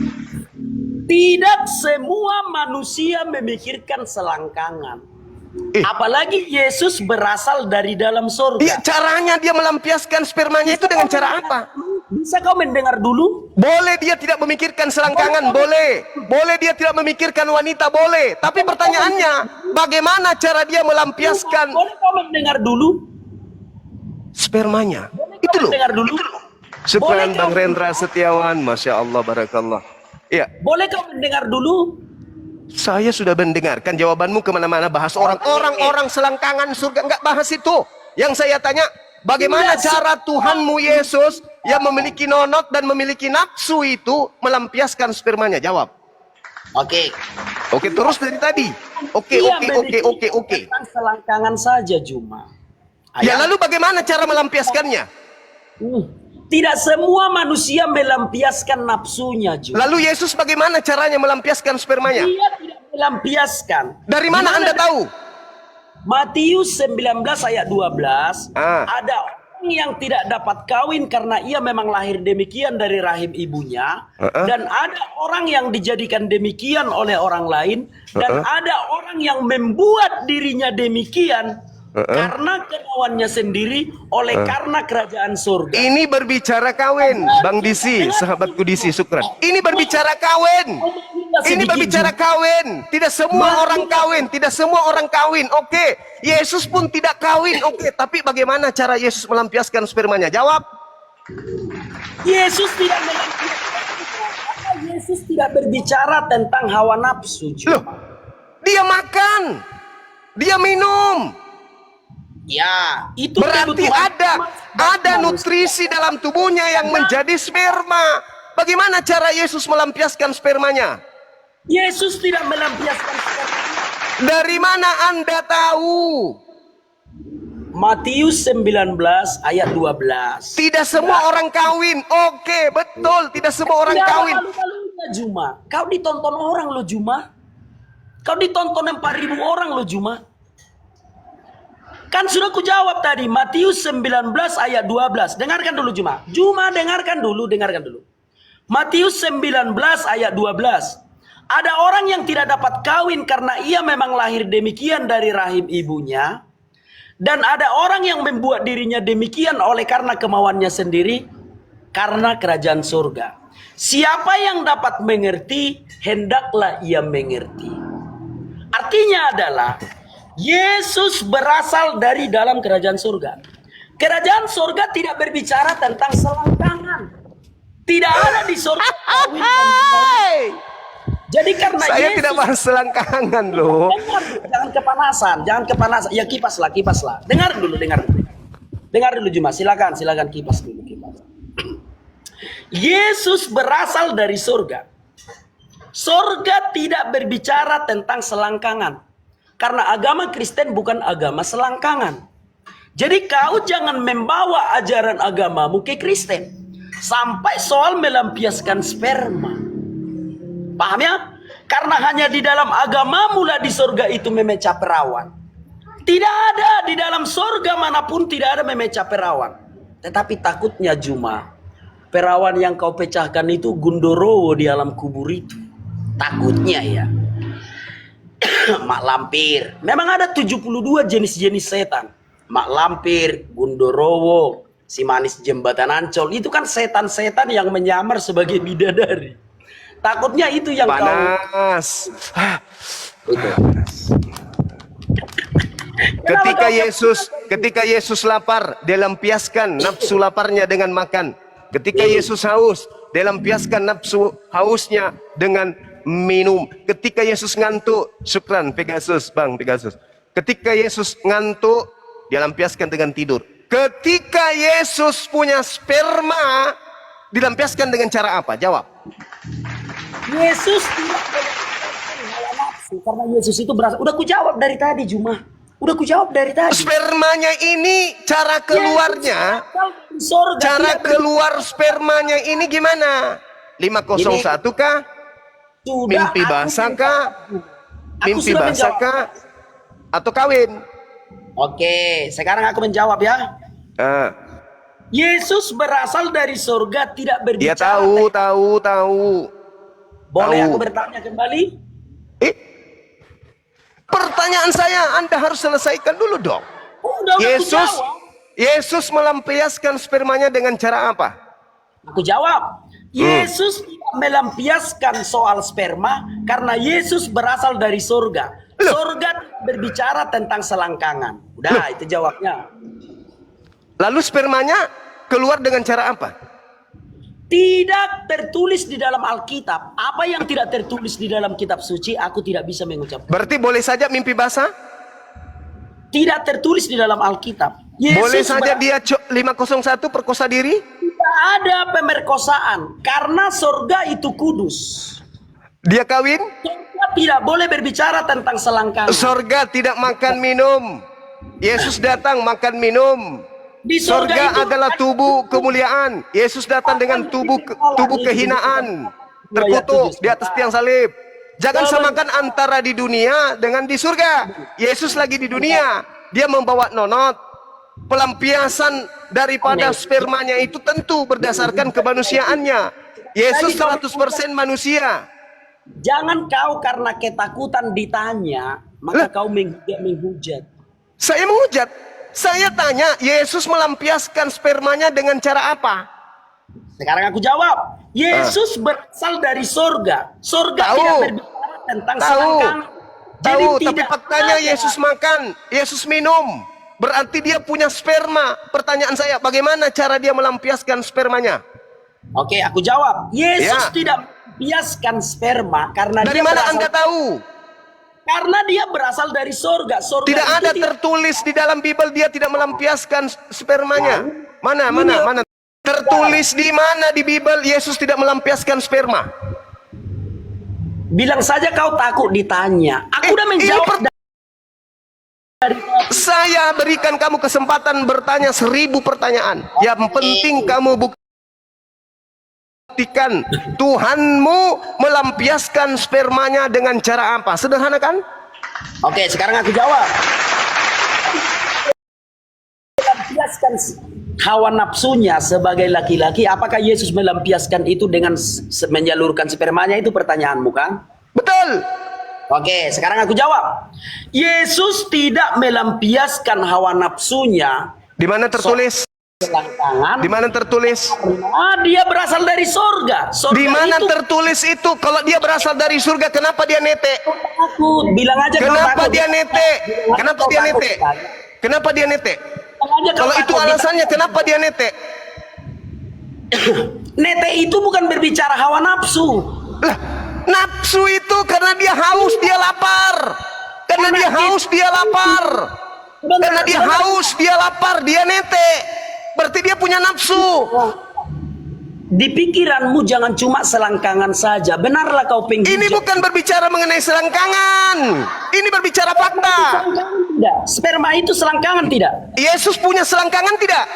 Tidak semua manusia memikirkan selangkangan. Apalagi Yesus berasal dari dalam surga. Iya, caranya dia melampiaskan spermanya itu dengan cara apa? Bisa kau mendengar dulu? Boleh dia tidak memikirkan selangkangan, boleh. Boleh dia tidak memikirkan wanita, boleh. Tapi pertanyaannya, bagaimana cara dia melampiaskan Boleh kau mendengar dulu? spermanya? Boleh Itu kau loh. mendengar dulu? Syukran Boleh Bang kau- Rendra Setiawan, Masya Allah, Barakallah. Iya, Boleh kau mendengar dulu? saya sudah mendengarkan jawabanmu kemana-mana bahas orang selangkangan surga. Enggak bahas itu. Yang saya tanya, bagaimana cara Tuhanmu Yesus yang memiliki nonot dan memiliki nafsu itu melampiaskan spermanya? Jawab. Oke. Oke, terus dari tadi. Oke. Tentang selangkangan saja cuma. Ya lalu bagaimana cara melampiaskannya? Tidak semua manusia melampiaskan nafsunya juga. Lalu Yesus bagaimana caranya melampiaskan spermanya? Dia tidak melampiaskan. Dari mana Anda tahu? Matius 19 ayat 12. Ah. Ada orang yang tidak dapat kawin karena ia memang lahir demikian dari rahim ibunya. Dan ada orang yang dijadikan demikian oleh orang lain. Dan ada orang yang membuat dirinya demikian karena kemauannya sendiri oleh karena kerajaan surga. Ini berbicara kawin, Bang Disi, sahabatku Disi, Sukran. Ini berbicara kawin. Ini berbicara kawin. Tidak semua orang kawin, tidak semua orang kawin. Oke, Yesus pun tidak kawin. Oke, tapi bagaimana cara Yesus melampiaskan spermanya? Jawab. Yesus tidak melampiaskan. Yesus tidak berbicara tentang hawa nafsu. Loh, dia makan, dia minum. Ya, itu Berarti kebutuhan ada nutrisi dalam tubuhnya yang menjadi sperma. Bagaimana cara Yesus melampiaskan spermanya? Yesus tidak melampiaskan. Dari mana Anda tahu? Matius 19 ayat 12. Tidak semua orang kawin. Oke, betul. Tidak semua orang kawin. Malu-malunya Juma. Kau ditonton orang lo Juma. Kau ditonton 4.000 orang lo Juma. Kan sudah ku jawab tadi, Matius 19 ayat 12. Dengarkan dulu Juma. Juma dengarkan dulu. Matius 19 ayat 12. Ada orang yang tidak dapat kawin karena ia memang lahir demikian dari rahim ibunya. Dan ada orang yang membuat dirinya demikian oleh karena kemauannya sendiri, karena kerajaan surga. Siapa yang dapat mengerti, hendaklah ia mengerti. Artinya adalah Yesus berasal dari dalam kerajaan surga. Kerajaan surga tidak berbicara tentang selangkangan. Tidak ada di surga kawin. Jadi karena Saya Yesus, tidak bahas selangkangan loh. jangan kepanasan. Ya kipas lah. Dengar dulu. Dengar dulu Juma. Silakan kipas dulu. Yesus berasal dari surga. Surga tidak berbicara tentang selangkangan. Karena agama Kristen bukan agama selangkangan. Jadi kau jangan membawa ajaran agamamu ke Kristen. Sampai soal melampiaskan sperma. Paham ya? Karena hanya di dalam agamamu lah di surga itu memecah perawan. Tidak ada di dalam surga manapun tidak ada memecah perawan. Tetapi takutnya Juma, perawan yang kau pecahkan itu Gundorowo di alam kubur itu. Takutnya ya. Mak lampir. Memang ada 72 jenis-jenis setan. Mak lampir, Gundorowo, si manis jembatan Ancol. Itu kan setan-setan yang menyamar sebagai bidadari. Takutnya itu yang Panas. Itu. Ketika Yesus lapar, dia lampiaskan nafsu laparnya dengan makan. Ketika Yesus haus, dia lampiaskan nafsu hausnya dengan minum. Ketika Yesus ngantuk, syukran Pegasus, Bang Pegasus. Ketika Yesus ngantuk, dia lampiaskan dengan tidur. Ketika Yesus punya sperma, dilampiaskan dengan cara apa? Jawab. Yesus tidak melampiaskan hawa nafsu karena Yesus itu berasal. Udah ku jawab dari tadi Juma. Spermanya ini cara keluarnya, keluar spermanya ini gimana? 501 kah? Mimpi basah kah? Mimpi basah kah? Atau kawin? Oke, sekarang aku menjawab ya. Yesus berasal dari surga, tidak berbicara. Dia tahu. Boleh tahu. aku bertanya kembali? Pertanyaan saya, Anda harus selesaikan dulu dong. Udah aku jawab. Yesus melampiaskan spermanya dengan cara apa? Aku jawab. Yesus tidak melampiaskan soal sperma karena Yesus berasal dari surga. Surga berbicara tentang selangkangan. Udah, itu jawabnya. Lalu spermanya keluar dengan cara apa? Tidak tertulis di dalam Alkitab. Apa yang tidak tertulis di dalam kitab suci, aku tidak bisa mengucapkan. Berarti boleh saja mimpi basah? Tidak tertulis di dalam Alkitab. Boleh saja dia 501 perkosa diri? Tidak ada pemerkosaan karena surga itu kudus. Dia kawin? Surga tidak boleh berbicara tentang selangkangan. Surga tidak makan minum. Yesus datang makan minum. Di Surga itu adalah tubuh kemuliaan. Yesus datang dengan tubuh kehinaan, terkutuk di atas tiang salib. Jangan samakan antara di dunia dengan di surga. Yesus lagi di dunia, dia membawa nonot. Pelampiasan daripada spermanya itu tentu berdasarkan kemanusiaannya. Yesus 100% manusia. Jangan kau karena ketakutan ditanya, maka kau menghujat. Saya menghujat. Saya tanya, Yesus melampiaskan spermanya dengan cara apa? Sekarang aku jawab. Yesus berasal dari surga. Surga tidak berbicara tentang selangkangan. Tahu, tapi faktanya Yesus makan, Yesus minum. Berarti dia punya sperma. Pertanyaan saya, bagaimana cara dia melampiaskan spermanya? Oke, aku jawab. Yesus tidak melampiaskan sperma karena dari mana Anda tahu? Karena dia berasal dari surga. Tidak ada tertulis di dalam Bible dia tidak melampiaskan spermanya. Mana? Tertulis di mana di Bible Yesus tidak melampiaskan sperma? Bilang saja kau takut ditanya. Aku udah menjawab. Saya berikan kamu kesempatan bertanya 1000 pertanyaan. Yang penting kamu buktikan Tuhanmu melampiaskan spermanya dengan cara apa? Sederhana kan? Oke, sekarang aku jawab. Melampiaskan hawa nafsunya sebagai laki-laki, apakah Yesus melampiaskan itu dengan menyalurkan spermanya? Itu pertanyaanmu kan? Betul. Oke, sekarang aku jawab. Yesus tidak melampiaskan hawa nafsunya. Di mana tertulis? Selangkangan. Di mana tertulis? Dia berasal dari surga. Di mana tertulis itu? Kalau dia berasal dari surga, kenapa dia netek? Takut. Bilang aja. Kenapa dia netek? Kenapa dia netek? Kenapa dia netek? Kalau itu alasannya, kenapa dia netek? Netek itu bukan berbicara hawa nafsu. Lah, nafsu itu karena dia haus, dia lapar. Karena dia haus, dia lapar. Karena dia haus, dia lapar, dia netek. Berarti dia punya nafsu. Di pikiranmu jangan cuma selangkangan saja. Benarlah kau penghujat. Ini bukan berbicara mengenai selangkangan. Ini berbicara fakta. Tidak. Sperma itu selangkangan tidak? Yesus punya selangkangan tidak?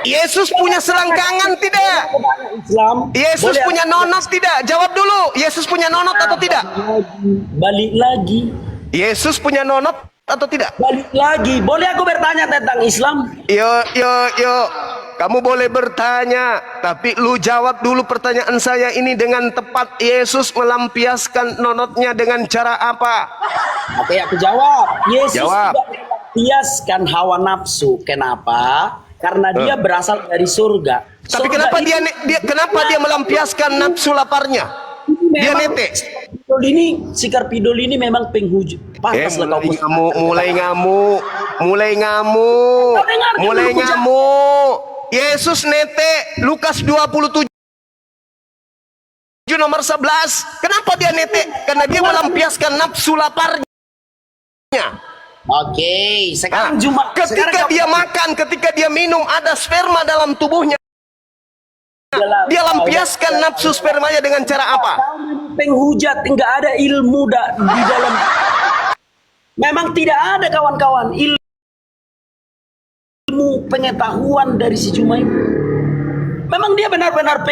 Yesus punya selangkangan tidak? Yesus punya nonot tidak? Jawab dulu. Yesus punya nonot atau tidak? Balik lagi. Yesus punya nonot atau tidak? Balik lagi. Boleh aku bertanya tentang Islam? Yo. Kamu boleh bertanya, tapi lu jawab dulu pertanyaan saya ini dengan tepat. Yesus melampiaskan nonotnya dengan cara apa? Oke, aku jawab. Yesus jawab. tidak melampiaskan hawa nafsu. Kenapa? Karena dia berasal dari surga. Tapi surga kenapa dia melampiaskan nafsu laparnya? Dia netek. Si Karpidol ini memang penghujat. Pantaslah kau mulai ngamuk. Yesus netek. Lukas 27 nomor 11. Kenapa dia netek? Karena dia melampiaskan nafsu laparnya. Oke, sekarang ketika dia makan, ketika dia minum, ada sperma dalam tubuhnya. Dia lampiaskan nafsu spermanya dengan cara apa? Penghujat, enggak ada ilmu di dalam. Memang tidak ada kawan-kawan ilmu pengetahuan dari si Cuma itu. Memang dia benar-benar